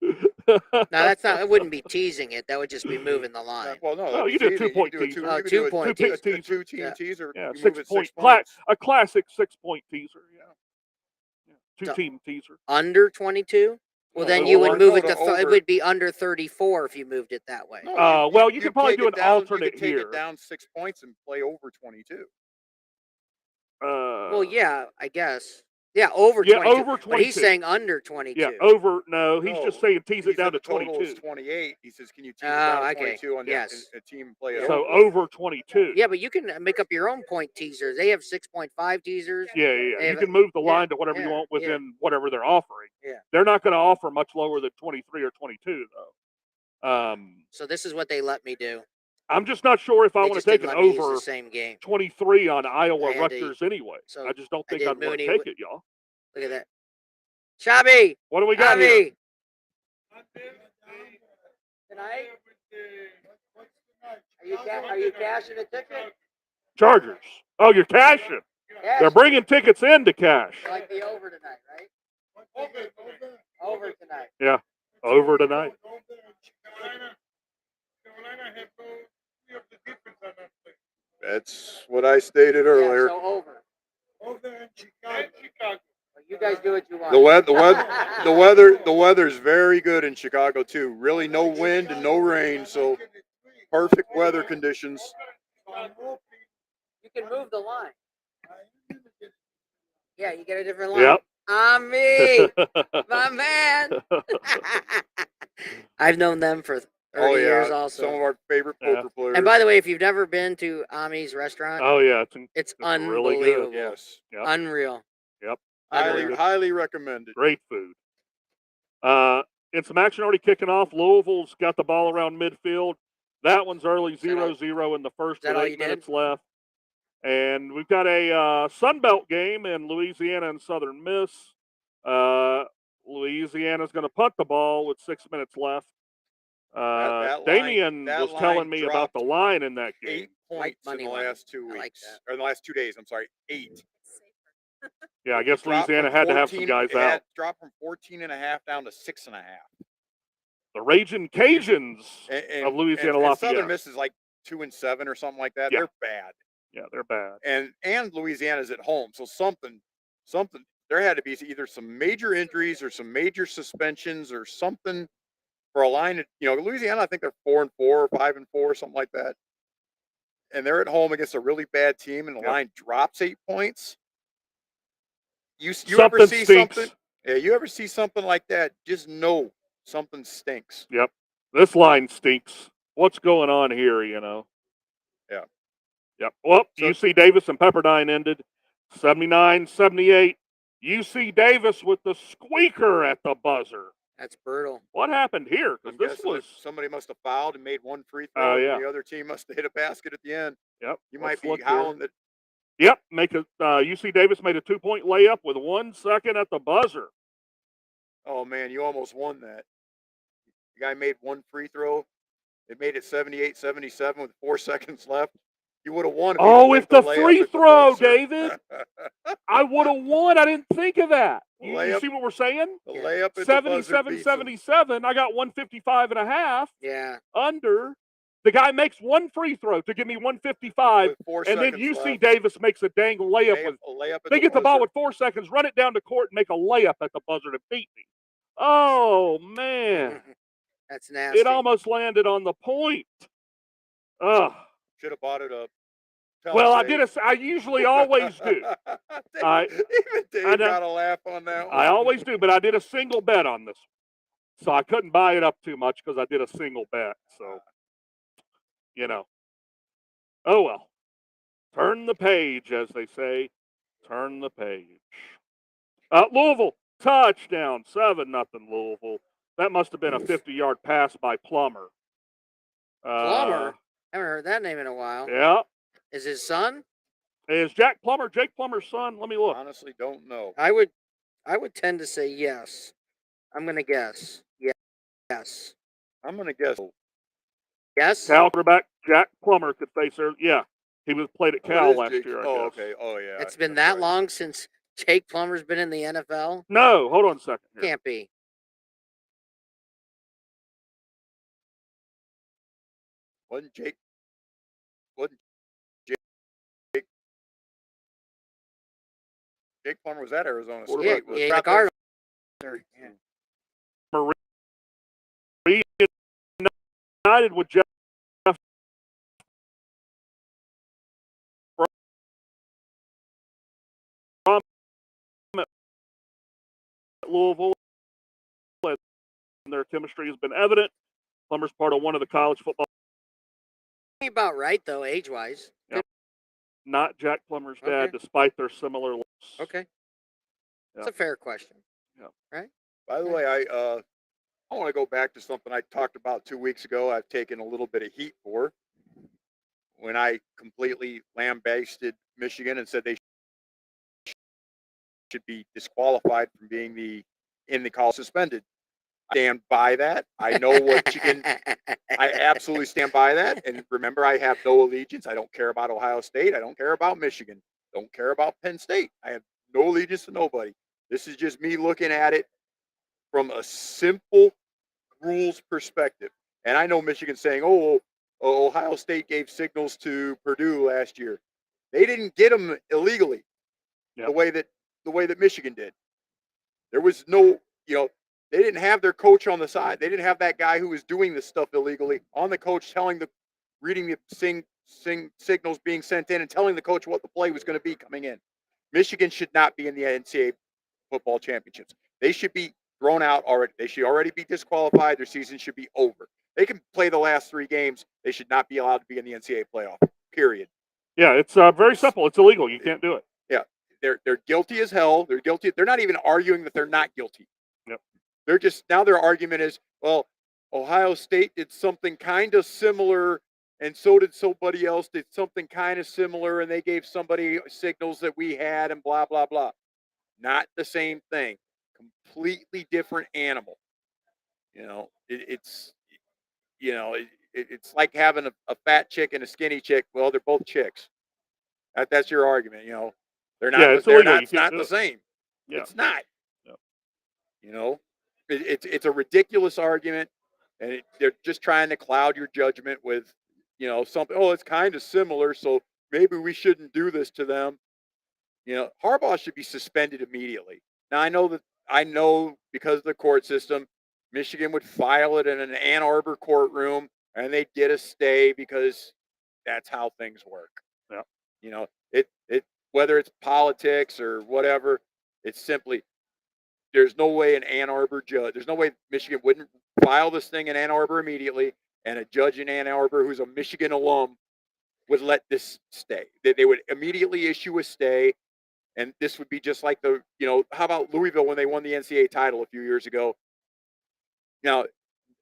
No, that's not. It wouldn't be teasing it. That would just be moving the line. Well, no. No, that'd be you do a teasing. 2-point You could teaser. do a Oh, you could do a 2-point teaser. a two-team Yeah. teaser. Yeah, You move it 6-point. 6 points. A classic 6-point teaser. Yeah. Two-team teaser. Under 22? Well, No, then no, you would no, move no, it to. no, It over. would be under 34 if you moved it that way. No, Well, you could probably take do it an down, alternate you could take here. it down 6 points and play over 22. Well, yeah, I guess. Yeah, over Yeah, 22. over But 22. he's saying under 22. Yeah, over. No, he's just No, saying tease He it down said to the total 22. is 28. He says, can you tease it Oh, down to okay. 22 on Yes. a team play it So over? over 22. Yeah, but you can make up your own point teasers. They have 6.5 teasers. Yeah. They You have can move the yeah, line to whatever you yeah, want yeah. within whatever they're offering. Yeah. They're not going to offer much lower than 23 or 22, though. So this is what they let me do. I'm just not sure if I They want just to take didn't it let me use over the same game. 23 on I Iowa had to- Rutgers anyway. so I just don't I think did I'd want to Mooney take with- it, y'all. Look at that. Shabby! What do we got here? Shabby! Tonight? Are you cashing a ticket? Chargers. Oh, you're cashing. Cash. They're bringing tickets in to cash. Like the over tonight, right? Over tonight. Yeah, over tonight. That's what I stated earlier. Yeah, so over. You guys do what you want. The weather's very good in Chicago too. Really no wind and no rain, so perfect weather conditions. You can move the line. Yeah, you get a different line. Yep. I'm me, my man. I've known them for 30 Oh years yeah, also. some of our favorite Yeah. poker players. And by the way, if you've never been to Ami's restaurant, Oh, yeah. it's it's really good. unbelievable. yes, Yep. Unreal. Yep. Unreal. highly recommended. Great food. And some action already kicking off. Louisville's got the ball around midfield. That one's early, that all- 0-0 in the first that with all 8 you did? minutes left. And we've got a Sun Belt game in Louisiana and Southern Miss. Louisiana's going to punt the ball with 6 minutes left. That line- Damien that was line telling me about the dropped line in that game. 8 points in money the line. last 2 I weeks, like that. or in the last 2 days. I'm sorry, 8. Yeah, I guess Dropped Louisiana from had to have some 14 guys it out. had dropped from 14.5 down to 6.5. The Raging Cajuns And, of Louisiana and Lafayette. Southern Miss is like 2-7 or something like that. Yeah. They're bad, Yeah, they're bad. and Louisiana's at home, so something. There had to be either some major injuries or some major suspensions or something for a line. Louisiana, I think they're 4-4 or 5-4, something like that. And they're at home against a really bad team, and the Yep. line drops 8 points. You ever Something see stinks. something? Yeah, you ever see something like that? Just know something stinks. Yep. This line stinks. What's going on here, Yeah. Yep. Well, So- UC Davis and Pepperdine ended 79-78. UC Davis with the squeaker at the buzzer. That's brutal. What happened here? I'm Because this guessing that was. somebody must have fouled and made one free Oh, throw, yeah. and the other team must have hit a basket at the end. Yep. You let's might be look here. howling that. Yep. UC Davis made a 2-point layup with 1 second at the buzzer. Oh man, you almost won that. The guy made one free throw. It made it 78-77 with 4 seconds left. You would have won. If the layup free at the throw, buzzer. David. I would have won. I didn't think of that. You Layup- see what we're saying? The layup at the buzzer beats him. 77. I got 155 and a half Yeah. under. The guy makes one free throw to give me 155, With 4 and then seconds UC left. Davis makes a dang layup with. A layup at They the get the ball buzzer. with 4 seconds, run it down to court, and make a layup at the buzzer to beat me. Oh man, That's nasty. it almost landed on the point. Ugh. Should have bought it up. Well, I usually always do. Even Dave know. got a laugh on that one. I always do, but I did a single bet on this one. So I couldn't buy it up too much because I did a single bet. So, Oh, well. Turn the page, as they say. Turn the page. Louisville, touchdown, 7-0 Louisville. That must have been a 50-yard pass by Plummer. Plummer? Haven't heard that name in a while. Yeah. Is his son? Is Jake Plummer's son? Let me look. Honestly, don't know. I would tend to say yes. I'm gonna guess. Yes. I'm gonna guess. Yes. Cal quarterback Jack Plummer could face her. Yeah, he was played at Cal last Jake? year. I Oh, guess. okay. Oh, yeah. It's been that's that right. long since Jake Plummer's been in the NFL? No, hold on a second. Here. Can't be. Wasn't Jake Plummer was at Arizona State. Quarterback Was Yeah, not the there. Cardinals. Yeah. United with Jeff from Louisville, and their chemistry has been evident. Plummer's part of one of the college football. About right though, age-wise. Not Jack Plummer's dad, Okay. despite their similar looks. Okay. That's Yeah. a fair question. By the way, I want to go back to something I talked about 2 weeks ago. I've taken a little bit of heat for when I completely lambasted Michigan and said they should be disqualified from being in the college suspended. I stand by that. I know what Michigan. I absolutely stand by that. And remember, I have no allegiance. I don't care about Ohio State. I don't care about Michigan. Don't care about Penn State. I have no allegiance to nobody. This is just me looking at it from a simple rules perspective. And I know Michigan saying, oh, Ohio State gave signals to Purdue last year. They didn't get them illegally Yep. the way that Michigan did. There was no, they didn't have their coach on the side. They didn't have that guy who was doing this stuff illegally on the coach reading the signals being sent in and telling the coach what the play was going to be coming in. Michigan should not be in the NCAA football championships. They should be thrown out already. They should already be disqualified. Their season should be over. They can play the last 3 games. They should not be allowed to be in the NCAA playoff, period. Yeah, it's very simple. It's illegal. You can't do it. Yeah, they're guilty as hell. They're guilty. They're not even arguing that they're not guilty. Yep. They're just, now their argument is, well, Ohio State did something kind of similar, and so did somebody else did something kind of similar, and they gave somebody signals that we had, and blah, blah, blah. Not the same thing. Completely different animal. It's like having a fat chick and a skinny chick. Well, they're both chicks. That's your argument. They're not. Yeah, it's they're illegal. not. You It's can't not do the it. same. Yeah. It's not. Yep. It's a ridiculous argument, and they're just trying to cloud your judgment with, something. Oh, it's kind of similar, so maybe we shouldn't do this to them. Harbaugh should be suspended immediately. Now I know because of the court system, Michigan would file it in an Ann Arbor courtroom, and they'd get a stay because that's how things work. Yeah. It whether it's politics or whatever, it's simply, there's no way an Ann Arbor judge, there's no way Michigan wouldn't file this thing in Ann Arbor immediately, and a judge in Ann Arbor who's a Michigan alum would let this stay. They would immediately issue a stay, and this would be just like how about Louisville when they won the NCAA title a few years ago? Now,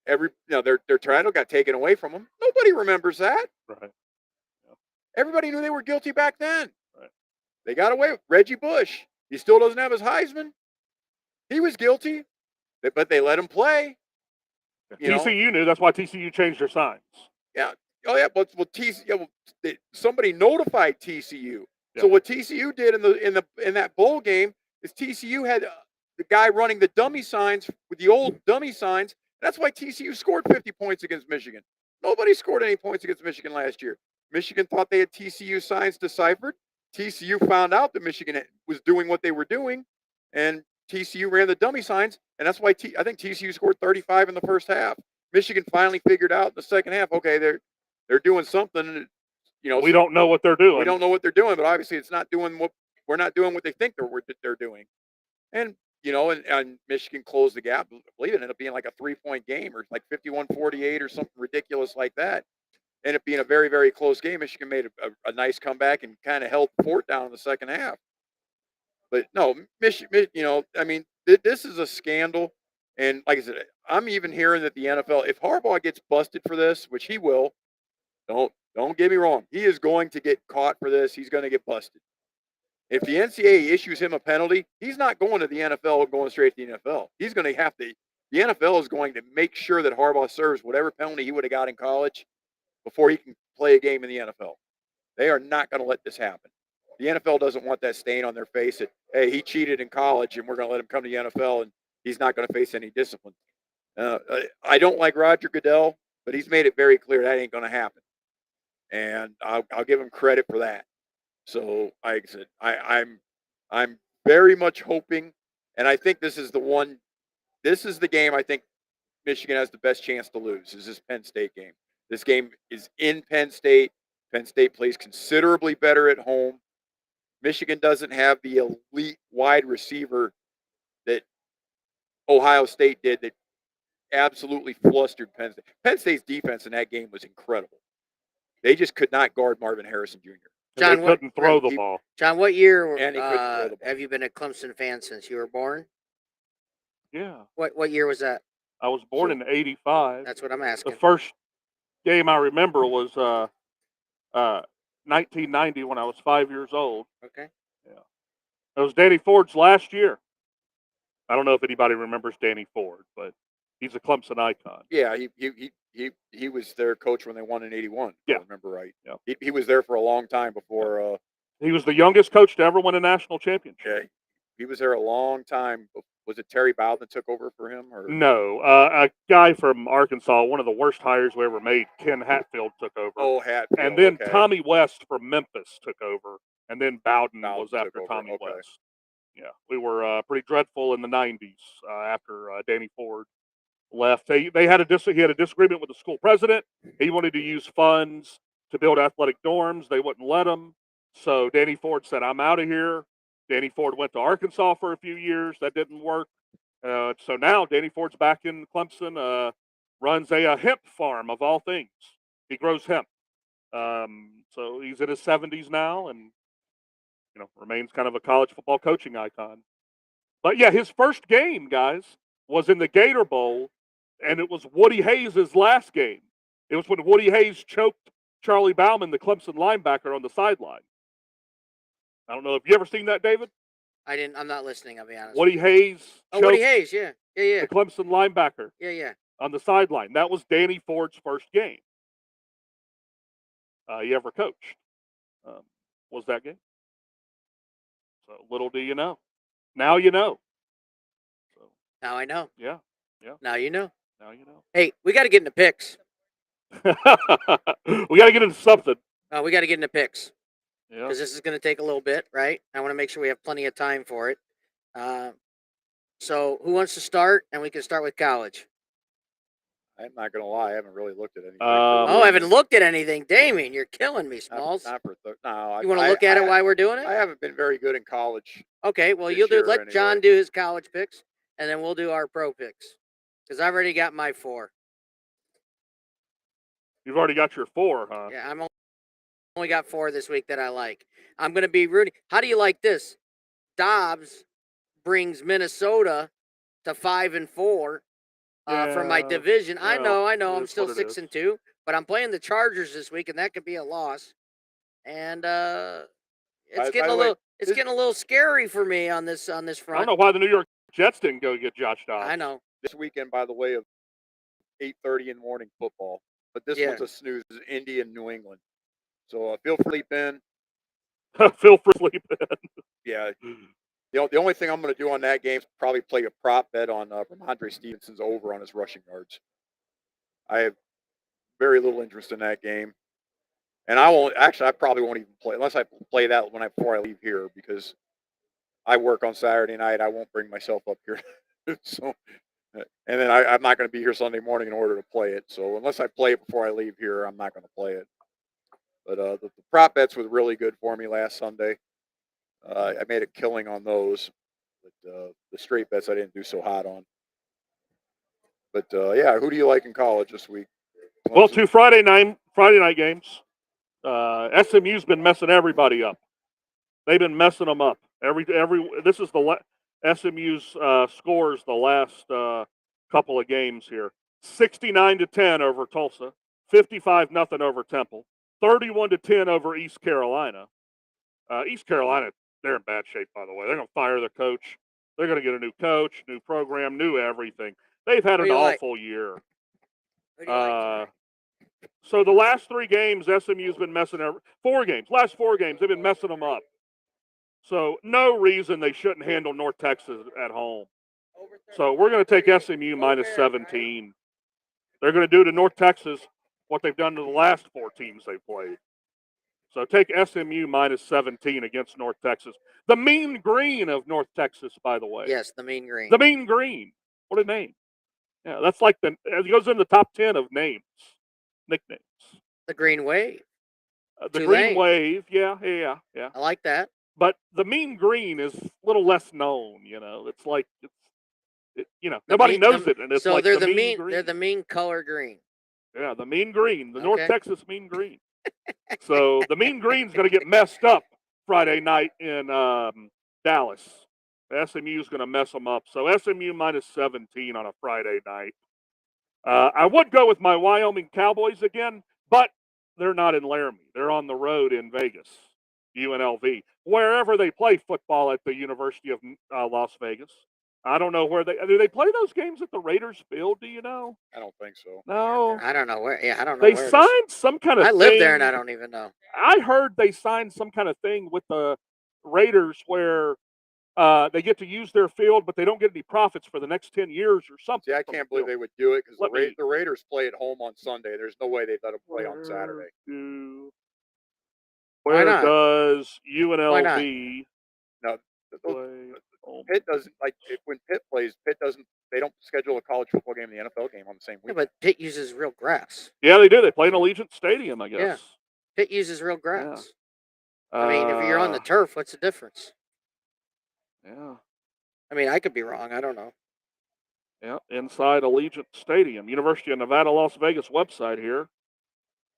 their title got taken away from them. Nobody remembers that. Right. Everybody knew they were guilty back then. Right. They got away with Reggie Bush. He still doesn't have his Heisman. He was guilty, but they let him play. TCU knew. That's why TCU changed their signs. Yeah. Oh yeah, but somebody notified TCU. Yeah. So what TCU did in that bowl game is TCU had the guy running the dummy signs with the old dummy signs. That's why TCU scored 50 points against Michigan. Nobody scored any points against Michigan last year. Michigan thought they had TCU signs deciphered. TCU found out that Michigan was doing what they were doing, and TCU ran the dummy signs, and that's why I think TCU scored 35 in the first half. Michigan finally figured out in the second half, okay, they're doing something. We don't know what they're doing. We don't know what they're doing, but obviously it's not doing what we're not doing what they think they're doing. And and Michigan closed the gap. I believe it ended up being like a 3-point game or like 51-48 or something ridiculous like that. Ended up being a very, very close game. Michigan made a nice comeback and kind of held Fort down in the second half. But no, Michigan, I mean, this is a scandal. And like I said, I'm even hearing that the NFL, if Harbaugh gets busted for this, which he will, don't get me wrong, he is going to get caught for this. He's going to get busted. If the NCAA issues him a penalty, he's not going to the NFL, going straight to the NFL. He's going to have to. The NFL is going to make sure that Harbaugh serves whatever penalty he would have got in college before he can play a game in the NFL. They are not going to let this happen. The NFL doesn't want that stain on their face that, hey, he cheated in college and we're going to let him come to the NFL and he's not going to face any discipline. I don't like Roger Goodell, but he's made it very clear that ain't going to happen. And I'll give him credit for that. So like I said, I'm very much hoping, and I think this is the game I think Michigan has the best chance to lose, is this Penn State game. This game is in Penn State. Penn State plays considerably better at home. Michigan doesn't have the elite wide receiver that Ohio State did that absolutely flustered Penn State. Penn State's defense in that game was incredible. They just could not guard Marvin Harrison Jr. John, they couldn't throw the ball. John, what year have you been a Clemson fan since you were born? Yeah. What year was that? I was born in '85. That's what I'm asking. The first game I remember was 1990 when I was 5 years old. Okay. Yeah. It was Danny Ford's last year. I don't know if anybody remembers Danny Ford, but he's a Clemson icon. Yeah, he was their coach when they won in '81. Yeah. If I remember right. Yeah. He was there for a long time before. He was the youngest coach to ever win a national championship. Yeah, he was there a long time. Was it Terry Bowden took over for him? Or no, a guy from Arkansas, one of the worst hires we ever made, Ken Hatfield, took over. Oh, Hatfield. And then okay. Tommy West from Memphis took over, and then Bowden was after over. Tommy Okay. West. Yeah, we were pretty dreadful in the '90s after Danny Ford left. He had a disagreement with the school president. He wanted to use funds to build athletic dorms. They wouldn't let him. So Danny Ford said, "I'm out of here." Danny Ford went to Arkansas for a few years. That didn't work. So now Danny Ford's back in Clemson, runs a hemp farm of all things. He grows hemp. So he's in his 70s now and, remains kind of a college football coaching icon. But yeah, his first game, guys, was in the Gator Bowl, and it was Woody Hayes' last game. It was when Woody Hayes choked Charlie Bauman, the Clemson linebacker, on the sideline. I don't know. Have you ever seen that, David? I didn't. I'm not listening. I'll be honest. Woody Hayes. Oh, Woody Hayes. Yeah. The Clemson linebacker. Yeah. On the sideline. That was Danny Ford's first game he ever coached. Was that game? So little do you know. Now you know. So now I know. Yeah. Now you know. Now you know. Hey, we got to get into picks. We got to get into something. We got to get into picks. Yeah. Because this is going to take a little bit, right? I want to make sure we have plenty of time for it. So who wants to start? And we can start with college. I'm not going to lie. I haven't really looked at anything. I haven't looked at anything. Damien, you're killing me, Smalls. Not for no. You want to look at it while we're doing it? I haven't been very good in college. Okay, well, let John do his college picks, and then we'll do our pro picks. Because I've already got my 4. You've already got your 4, huh? Yeah, I'm only got 4 this week that I like. I'm going to be rooting. How do you like this? Dobbs brings Minnesota to 5-4, from my Yeah, division. I well, know. it I'm is still what it 6-2, but I'm playing the Chargers this week, and that could be a loss. And it's By getting the a way, little scary for me on this I don't front. know why the New York Jets didn't go get Josh Dobbs. I know. this weekend, by the way, of 8:30 in the morning football. But this Yeah. one's a snooze. This is Indy and New England. So feel free to sleep in. Feel free to sleep in. Yeah. The only thing I'm going to do on that game is probably play a prop bet on Ramondre Stevenson's over on his rushing yards. I have very little interest in that game. And I probably won't even play unless I play that before I leave here because I work on Saturday night. I won't bring myself up here. So, and then I'm not going to be here Sunday morning in order to play it. So unless I play it before I leave here, I'm not going to play it. But the prop bets were really good for me last Sunday. I made a killing on those. But the straight bets I didn't do so hot on. But yeah, who do you like in college this week? Well, 2 Friday night games. SMU's been messing everybody up. They've been messing them up. This is SMU's scores the last couple of games here. 69-10 over Tulsa, 55-0 over Temple, 31-10 over East Carolina. East Carolina, they're in bad shape, by the way. They're going to fire their coach. They're going to get a new coach, new program, new everything. They've had an awful year. Who do you like? So the last 3 games, SMU's been messing up. 4 games, last 4 games, they've been messing them up. So no reason they shouldn't handle North Texas at home. So we're going to take SMU minus 17. They're going to do to North Texas what they've done to the last 4 teams they played. So take SMU minus 17 against North Texas. The Mean Green of North Texas, by the way. Yes, the Mean Green. The Mean Green. What a name. Yeah, that's like it goes in the top 10 of names, nicknames. The Green Wave. The Tulane. Green Wave, yeah. I like that. But the Mean Green is a little less known, It's like nobody knows it, and it's so like they're the mean green. green. They're the mean color green. Yeah, the Mean Green, the Okay. North Texas Mean Green. So the Mean Green's going to get messed up Friday night in Dallas. SMU's going to mess them up. So SMU minus 17 on a Friday night. I would go with my Wyoming Cowboys again, but they're not in Laramie. They're on the road in Vegas, UNLV, wherever they play football at the University of Las Vegas. I don't know where do they play those games at the Raiders Field? Do you know? I don't think so. No. I don't know where. Yeah, I don't know. They where it is. signed some kind of I thing. live there and I don't even know. I heard they signed some kind of thing with the Raiders where they get to use their field, but they don't get any profits for the next 10 years or something. See, I can't believe they would do it because Let the Raiders play at home on Sunday. There's no way they'd let them play on Saturday. Where not? does Why not? UNLV No, play? Pitt doesn't when Pitt plays. Pitt doesn't. They don't schedule a college football game and the NFL game on the same Yeah, week. but Pitt uses real grass. Yeah, they do. They play in Allegiant Stadium, I guess. Yeah. Pitt uses real grass. Yeah. I mean, if you're on the turf, what's the difference? Yeah. I mean, I could be wrong. I don't know. Yeah, inside Allegiant Stadium, University of Nevada, Las Vegas website here.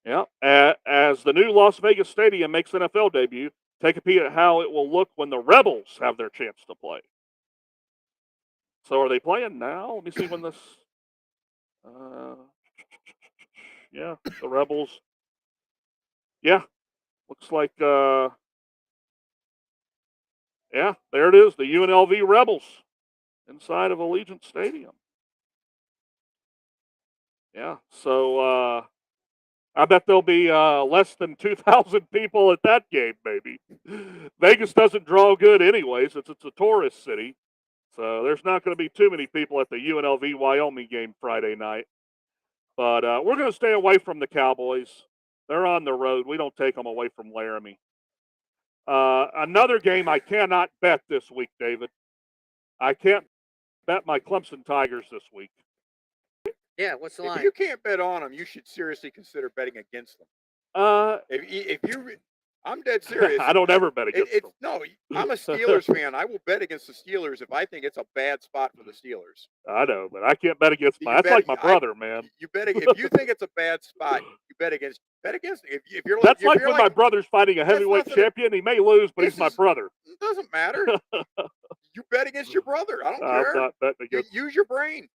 Yeah, as the new Las Vegas Stadium makes NFL debut, take a peek at how it will look when the Rebels have their chance to play. So are they playing now? Let me see when this. Yeah, the Rebels. Yeah, looks like. Yeah, there it is, the UNLV Rebels inside of Allegiant Stadium. Yeah, so I bet there'll be less than 2,000 people at that game, maybe. Vegas doesn't draw good anyways. It's a tourist city. So there's not going to be too many people at the UNLV Wyoming game Friday night. But we're going to stay away from the Cowboys. They're on the road. We don't take them away from Laramie. Another game I cannot bet this week, David. I can't bet my Clemson Tigers this week. Yeah, what's the line? If you can't bet on them, you should seriously consider betting against them. If you, I'm dead serious. I don't ever bet against them. No, I'm a Steelers fan. I will bet against the Steelers if I think it's a bad spot for the Steelers. I know, but I can't bet against that's like my brother, man. You bet if you think it's a bad spot, you bet against. If you're that's like when my brother's fighting a heavyweight champion. He may lose, but he's my brother. It doesn't matter. You bet against your brother. I don't care. I'm not betting against. Use your brain.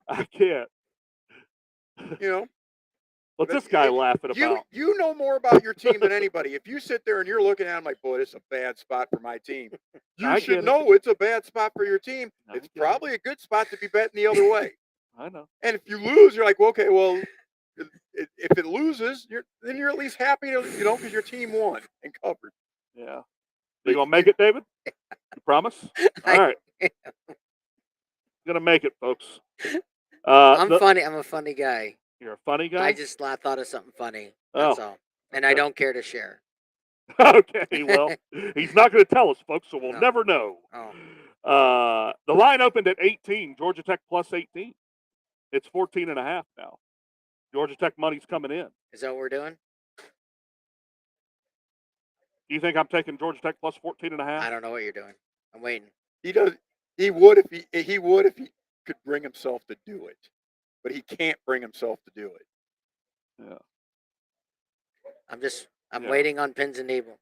I can't. You know, What's but this guy if laughing about? you know more about your team than anybody. If you sit there and you're looking at them like, boy, this is a bad spot for my team. You I should get it. know it's a bad spot for your team. I It's get it. probably a good spot to be betting the other way. I know. And if you lose, you're like, well, okay, well, if it loses, then you're at least happy to, because your team won and covered. Yeah. You gonna make it, David? You promise? All right. Gonna make it, folks. I'm funny. I'm a funny guy. You're a funny guy. I just thought of something funny. That's all. And I okay. don't care to share. Okay, well, he's not going to tell us, folks, so we'll No. never know. Oh. The line opened at 18. Georgia Tech plus 18. It's 14.5 now. Georgia Tech money's coming in. Is that what we're doing? Do you think I'm taking Georgia Tech plus 14.5? I don't know what you're doing. I'm waiting. He does. He would if he could bring himself to do it, but he can't bring himself to do it. Yeah. I'm waiting on pins and needles.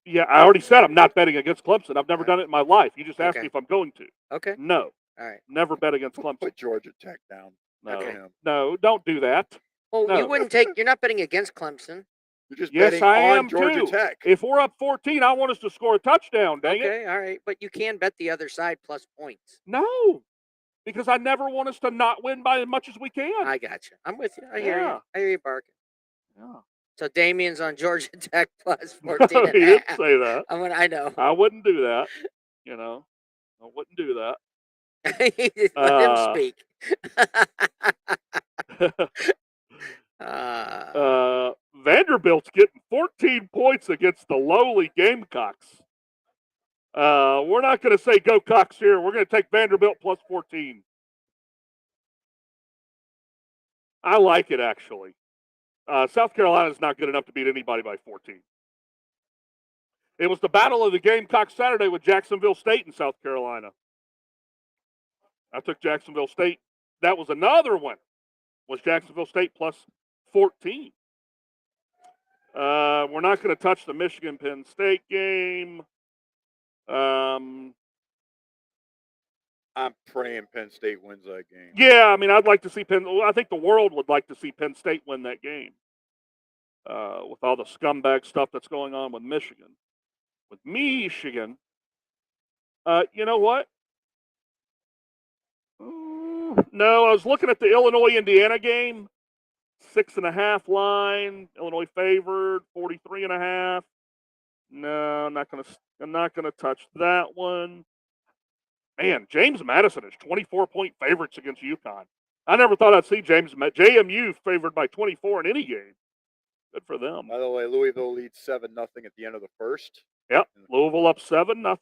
Yeah, I already said I'm not betting against Clemson. I've never done it in my life. You just asked me if I'm going to. Okay. No. All right. Never bet against Clemson. Put Georgia Tech down. No. Okay. No, don't do that. Well, No. you wouldn't take. You're not betting against Clemson. You're just Yes, betting I on am Georgia too. Tech. If we're up 14, I want us to score a touchdown, dang it. Okay, all right. But you can bet the other side plus points. No, because I never want us to not win by as much as we can. I got you. I'm with you. I hear you. I hear you barking. Yeah. So Damien's on Georgia Tech plus 14 No, and he a didn't half. say that. I know. I wouldn't do that. I wouldn't do that. Let him speak. Vanderbilt's getting 14 points against the lowly Gamecocks. We're not going to say go Cox here. We're going to take Vanderbilt plus 14. I like it, actually. South Carolina's not good enough to beat anybody by 14. It was the battle of the Gamecocks Saturday with Jacksonville State in South Carolina. I took Jacksonville State. That was another one. Was Jacksonville State plus 14. We're not going to touch the Michigan-Penn State game. I'm praying Penn State wins that game. Yeah, I mean, I'd like to see I think the world would like to see Penn State win that game. With all the scumbag stuff that's going on with Michigan. With Michigan. You know what? No, I was looking at the Illinois-Indiana game. 6.5 line. Illinois favored. 43.5. No, I'm not gonna touch that one. Man, James Madison is 24-point favorites against UConn. I never thought I'd see JMU favored by 24 in any game. Good for them. By the way, Louisville leads 7-0 at the end of the first. Yep, Louisville up 7-0. A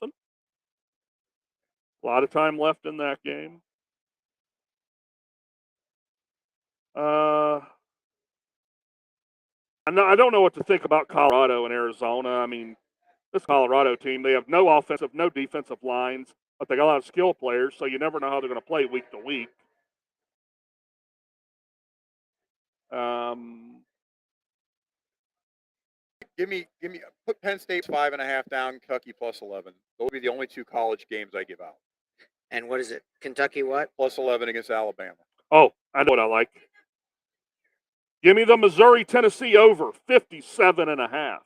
lot of time left in that game. I don't know what to think about Colorado and Arizona. I mean, this Colorado team, they have no offensive, no defensive lines, but they got a lot of skill players, so you never know how they're going to play week to week. Put Penn State 5.5 down, Kentucky plus 11. Those will be the only two college games I give out. And what is it? Kentucky what? Plus 11 against Alabama. Oh, I know what I like. Give me the Missouri-Tennessee over 57.5.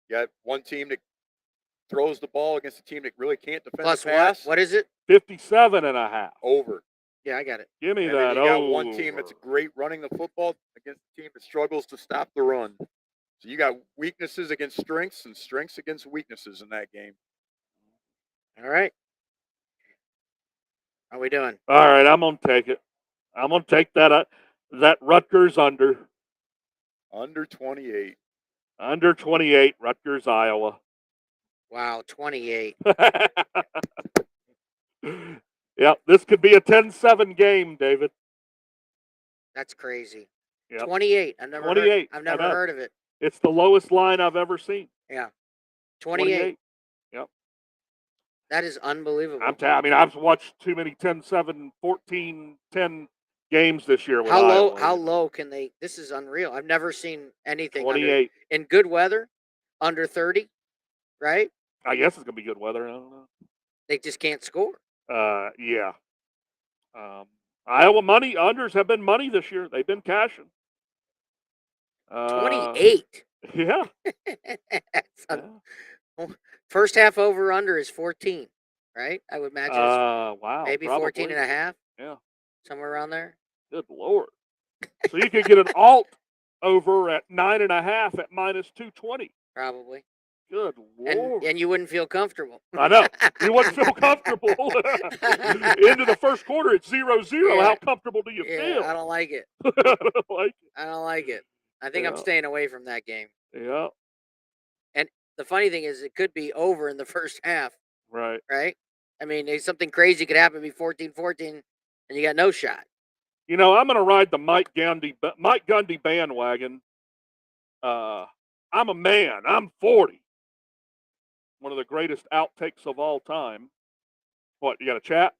You got one team that throws the ball against a team that really can't defend Plus the pass. what? What is it? 57.5. Over. Yeah, I got it. Give me And that then you got over. one team that's great running the football against a team that struggles to stop the run. So you got weaknesses against strengths and strengths against weaknesses in that game. All right. How we doing? All right, I'm going to take it. I'm going to take that Rutgers under. Under 28. Under 28, Rutgers, Iowa. Wow, 28. Yep, this could be a 10-7 game, David. That's crazy. Yep. 28. I've never 28. I've never heard of it. It's the lowest line I've ever seen. Yeah. 28. Yep. That is unbelievable. I've watched too many 10-7, 14-10 games this year. With How low? Iowa. How low can they? This is unreal. I've never seen anything 28 in good weather under 30. Right? I guess it's gonna be good weather. I don't know. They just can't score. Yeah. I Iowa money unders have been money this year. They've been cashing. 28. Yeah. That's first half over under is 14, right? I would imagine it's Wow. maybe probably. 14 and a half. Yeah. Somewhere around there. Good Lord. So you could get an alt over at 9.5 at minus 220. Probably. Good Lord. And you wouldn't feel comfortable. I know. You wouldn't feel comfortable. Into the first quarter, it's 0-0. Yeah. How comfortable do you feel? I don't like it. I don't like it. I don't like it. I think I'm Yeah. staying away from that game. Yeah. And the funny thing is, it could be over in the first half, Right. right? I mean, something crazy could happen, be 14-14, and you got no shot. You know, I'm going to ride the Mike Gundy bandwagon. I'm a man. I'm 40. One of the greatest outtakes of all time. What, you got a chat?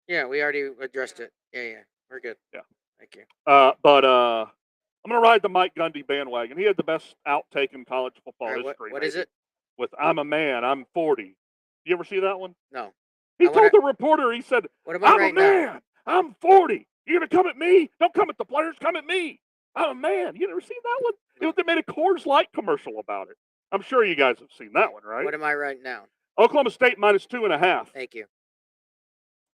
Yeah, we already addressed it. Yeah, we're good. Yeah. Thank you. But I'm going to ride the Mike Gundy bandwagon. He had the best outtake in college football All right, history. what is it? With I'm a man. I'm 40. You ever see that one? No. He told the reporter, he said, What am I I'm right a man. I'm 40. You're going to come at me? Don't come at the players. Come at me. I'm a man. You never seen that one? No. They made a Coors Light commercial about it. I'm sure you guys have seen that one, right? What am I right now? Oklahoma State minus 2.5. Thank you.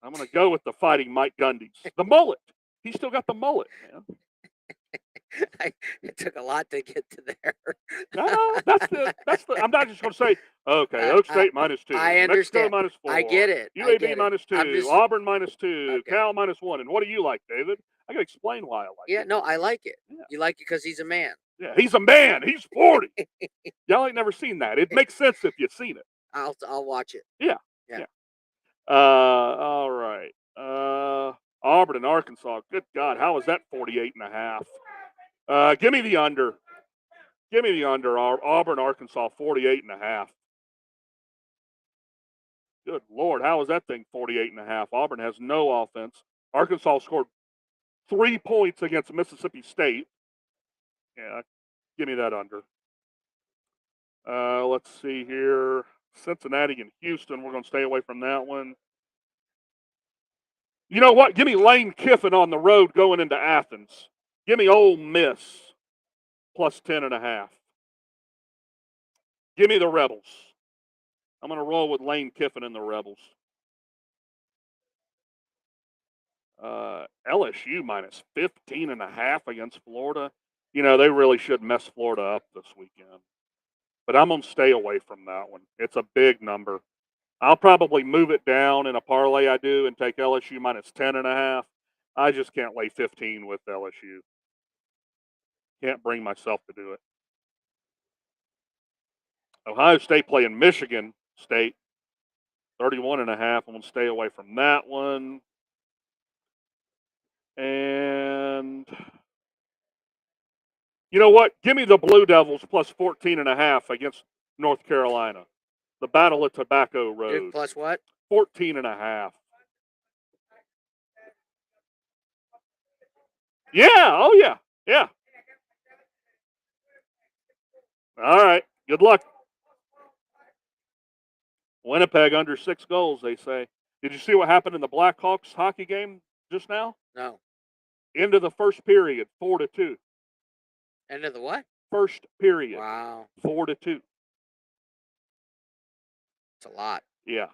I'm going to go with the Fighting Mike Gundys. The mullet. He's still got the mullet, man. It took a lot to get to there. No, that's the. I'm not just going to say, okay, Oak State minus 2. I understand. Mexico minus 4. I get it. UAB minus 2. Auburn minus 2. Okay. Cal minus 1. And what do you like, David? I got to explain why I like it. Yeah, no, I like it. Yeah. You like it because he's a man. Yeah, he's a man. He's 40. Y'all ain't never seen that. It makes sense if you've seen it. I'll watch it. Yeah. Yeah. All right. Auburn and Arkansas. Good God, how is that 48.5? Give me the under. Give me the under. Auburn, Arkansas, 48.5. Good Lord, how is that thing 48.5? Auburn has no offense. Arkansas scored 3 points against Mississippi State. Yeah, give me that under. Let's see here. Cincinnati and Houston. We're going to stay away from that one. You know what? Give me Lane Kiffin on the road going into Athens. Give me Ole Miss plus 10.5. Give me the Rebels. I'm going to roll with Lane Kiffin and the Rebels. LSU minus 15.5 against Florida. You know, they really should mess Florida up this weekend. But I'm going to stay away from that one. It's a big number. I'll probably move it down in a parlay I do and take LSU minus 10.5. I just can't lay 15 with LSU. Can't bring myself to do it. Ohio State playing Michigan State, 31.5. I'm going to stay away from that one. And you know what? Give me the Blue Devils plus 14.5 against North Carolina. The Battle of Tobacco Road. Duke plus what? 14.5. Yeah. Oh, yeah. Yeah. All right. Good luck. Winnipeg under 6 goals, they say. Did you see what happened in the Blackhawks hockey game just now? No. End of the first period, 4-2. End of the what? First period. Wow. 4-2. It's a lot. Yeah.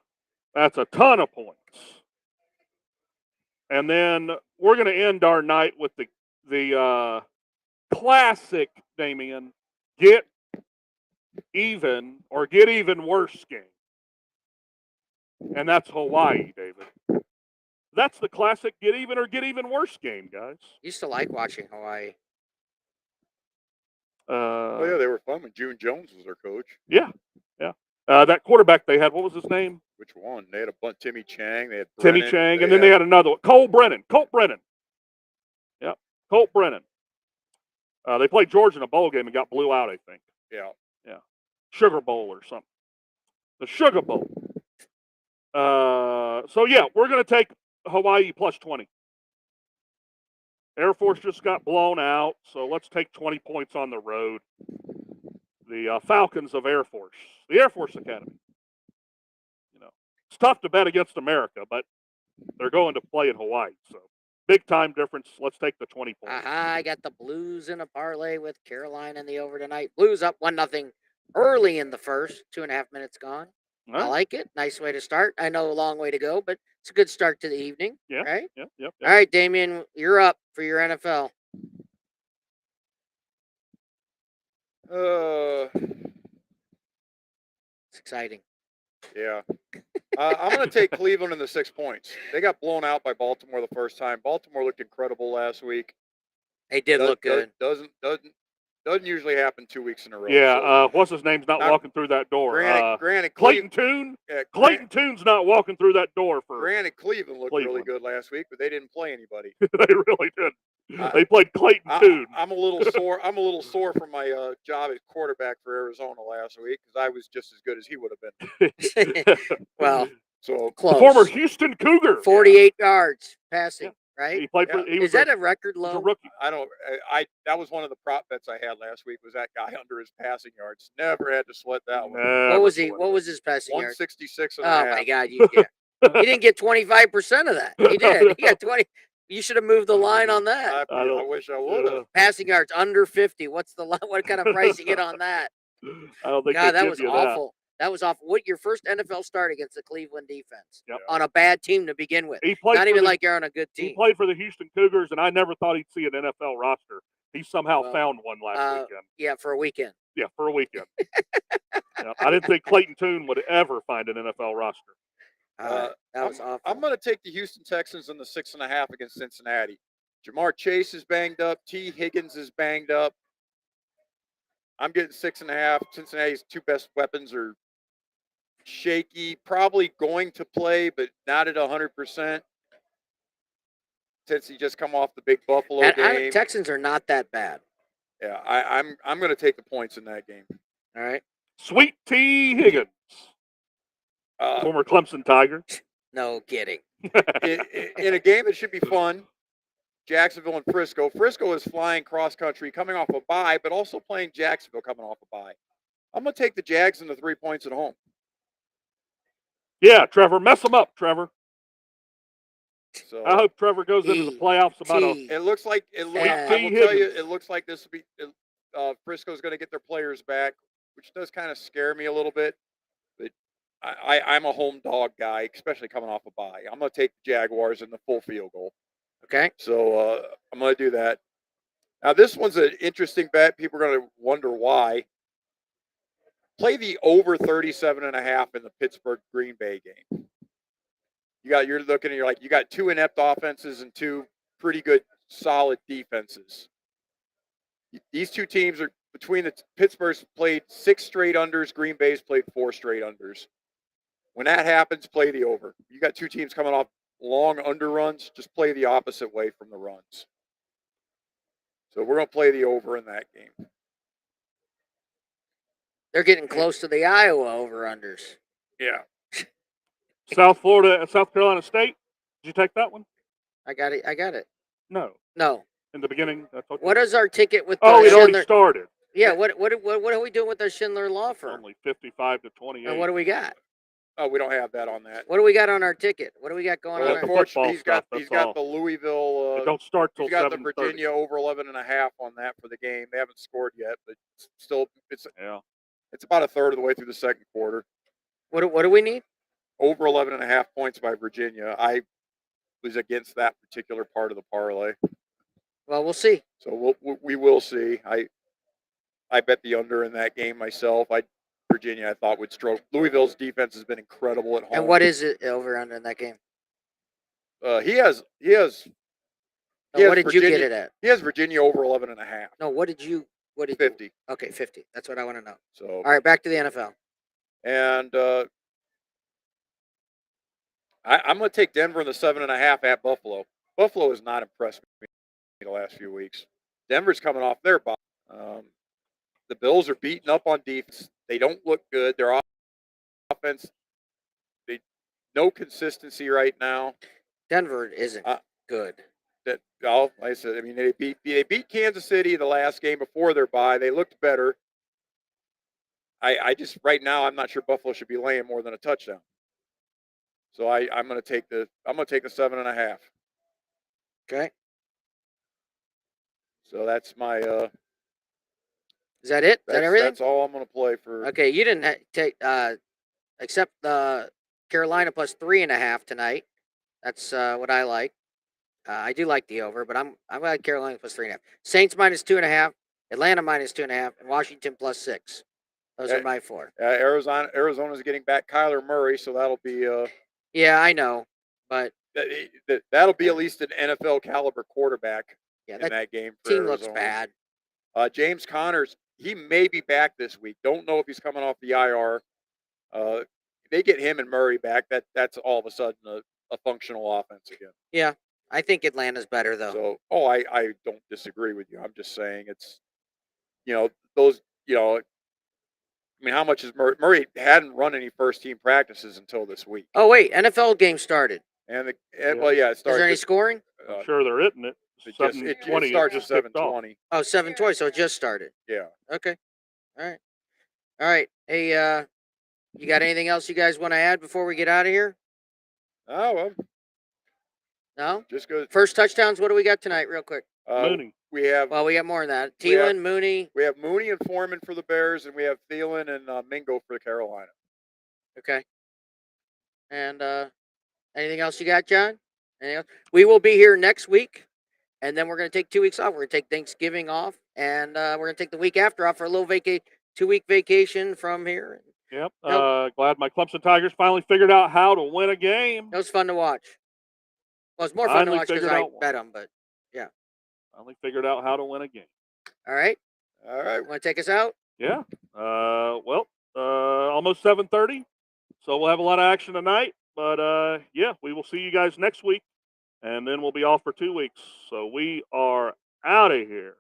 That's a ton of points. And then we're going to end our night with the classic, Damian, get even or get even worse game. And that's Hawaii, David. That's the classic get even or get even worse game, guys. Used to like watching Hawaii. Oh yeah, they were fun when June Jones was their coach. Yeah. That quarterback they had, what was his name? Which one? They had a bunch. Timmy Chang. They had Timmy Brennan, Chang, and then they had another one. Colt Brennan. Yep, Colt Brennan. They played Georgia in a bowl game and got blew out, I think. Yeah. Sugar Bowl or something. The Sugar Bowl. So, yeah, we're going to take Hawaii plus 20. Air Force just got blown out, so let's take 20 points on the road. The Falcons of Air Force. The Air Force Academy. You know, it's tough to bet against America, but They're going to play in Hawaii, so big time difference. Let's take the 20 points. I got the Blues in a parlay with Carolina in the over tonight. Blues up 1-0 early in the first. 2.5 minutes gone. All I right. like it. Nice way to start. I know a long way to go, but it's a good start to the evening. Yeah. Right? Yep. All right, Damien, you're up for your NFL. It's exciting. Yeah. I'm going to take Cleveland in the 6 points. They got blown out by Baltimore the first time. Baltimore looked incredible last week. They did look good. Doesn't usually happen 2 weeks in a row. Yeah. so- What's his name's not walking through that door? Granted, Clayton Tune. Clayton Tune's not walking through that door for. Granted, Cleveland looked really Cleveland. good last week, but they didn't play anybody. They really did. They played Clayton Tune. I'm a little sore. I'm a little sore from my job at quarterback for Arizona last week because I was just as good as he would have been. Well, So close. Former Houston Cougar. 48 yards passing, right? He played for. He was Is that a record he was a low? rookie. I don't. That was one of the prop bets I had last week. Was that guy under his passing yards? Never had to sweat that one. What was he? What was his passing yards? 166 and Oh a half. my God! He didn't get 25% of that. He did. He got 20. You should have moved the line on that. I wish I would have. Passing yards under 50. What's the line? What kind of price you get on that? I don't think God, they that give was you awful. That was awful. What your first NFL start against the Cleveland defense Yep. on a bad team to begin with? He played Not for even the- like you're on a good He team. played for the Houston Cougars, and I never thought he'd see an NFL roster. He somehow Well, found one last weekend. Yeah, for a weekend. Yeah, for a weekend. Yeah, I didn't think Clayton Tune would ever find an NFL roster. That was awful. I'm going to take the Houston Texans in the 6.5 against Cincinnati. Jamar Chase is banged up. T. Higgins is banged up. I'm getting 6.5. Cincinnati's two best weapons are shaky, probably going to play, but not at 100%. Since he just come off the big Buffalo game. Texans are not that bad. Yeah, I'm going to take the points in that game. All right. Sweet T. Higgins, former Clemson Tiger. No kidding. In a game that should be fun, Jacksonville and Frisco. Frisco is flying cross country, coming off a bye, but also playing Jacksonville coming off a bye. I'm going to take the Jags in the 3 points at home. Yeah, Trevor, mess them up, Trevor. So I hope Trevor goes into the playoffs about a. it looks like I will tell you, it looks like this will be Frisco's going to get their players back, which does kind of scare me a little bit. But I'm a home dog guy, especially coming off a bye. I'm going to take the Jaguars in the full field goal. Okay. So I'm going to do that. Now this one's an interesting bet. People are going to wonder why. Play the over 37.5 in the Pittsburgh Green Bay game. You're looking and you're like, you got two inept offenses and two pretty good, solid defenses. These two teams are between the Pittsburgh's played 6 straight unders. Green Bay's played 4 straight unders. When that happens, play the over. You got two teams coming off long under runs. Just play the opposite way from the runs. So we're going to play the over in that game. They're getting close to the Iowa over-unders. Yeah. South Carolina State. Did you take that one? I got it. No. No. In the beginning, I told you. What is our ticket with Oh, the it already Schindler? started. Yeah, what are we doing with our Schindler Law Firm? Only 55 to 28. And what do we got? Oh, we don't have that on that. What do we got on our ticket? What do we got going Well, on? Our unfortunately, he's got football stuff, the Louisville. It don't start till He's got the 7:30. Virginia over 11.5 on that for the game. They haven't scored yet, but still, it's about a third of the way through the second quarter. What do we need? Over 11.5 points by Virginia. I was against that particular part of the parlay, Well, we'll see. so we will see. I bet the under in that game myself. Virginia, I thought would stroke. Louisville's defense has been incredible at home. And what is it over under in that game? He has. What did you Virginia- get it at? He has Virginia over 11.5. No, what did you? 50. Okay, 50. That's what I want to know. So All right, back to the NFL. And I'm going to take Denver in the 7.5 at Buffalo. Buffalo has not impressed me the last few weeks. Denver's coming off their bye. The Bills are beating up on defense. They don't look good. Their offense, no consistency right now. Denver isn't good. Like I said, I mean, they beat Kansas City the last game before their bye. They looked better. I just right now I'm not sure Buffalo should be laying more than a touchdown. So I'm going to take the 7.5. Okay. So that's my Is that it? Is that everything? That's all I'm going to play for. Okay, you didn't take except the Carolina plus 3.5 tonight. That's what I like. I do like the over, but I'm like Carolina plus 3.5. Saints minus 2.5, Atlanta minus 2.5, and Washington plus 6. Those are my 4. Arizona's getting back Kyler Murray, so that'll be Yeah, I know, but that'll be at least an NFL caliber quarterback yeah, in that game. For team Arizona. looks bad. James Connors, he may be back this week. Don't know if he's coming off the IR. If they get him and Murray back, that's all of a sudden a functional offense again. Yeah, I think Atlanta's better though. So, I don't disagree with you. I'm just saying it's, those, I mean, how much is Murray hadn't run any first team practices until this week. Oh wait, NFL game started. Well, yeah, it Is started. there any scoring? I'm sure they're hitting it. It 7:20. starts at just kicked off. 7:20. Oh, 7:20, so it just started. Yeah. Okay. All right. Hey, you got anything else you guys want to add before we get out of here? Oh well. No. Just go. First touchdowns. What do we got tonight, real quick? Mooney. We have. Well, we got more than that. We have- Thielen, Mooney. We have Mooney and Foreman for the Bears, and we have Thielen and Mingo for Carolina. Okay. And anything else you got, John? Anything else? We will be here next week, and then we're going to take 2 weeks off. We're going to take Thanksgiving off, and we're going to take the week after off for a little 2-week vacation from here. Yep. Glad my Clemson Tigers finally figured out how to win a game. It was fun to watch. Well, it's more fun to Finally watch because figured I out bet them, but Finally figured out how to win a game. all right. All right. Want to take us out? Yeah. Almost 7:30, so we'll have a lot of action tonight. But yeah, we will see you guys next week, and then we'll be off for 2 weeks. So we are out of here.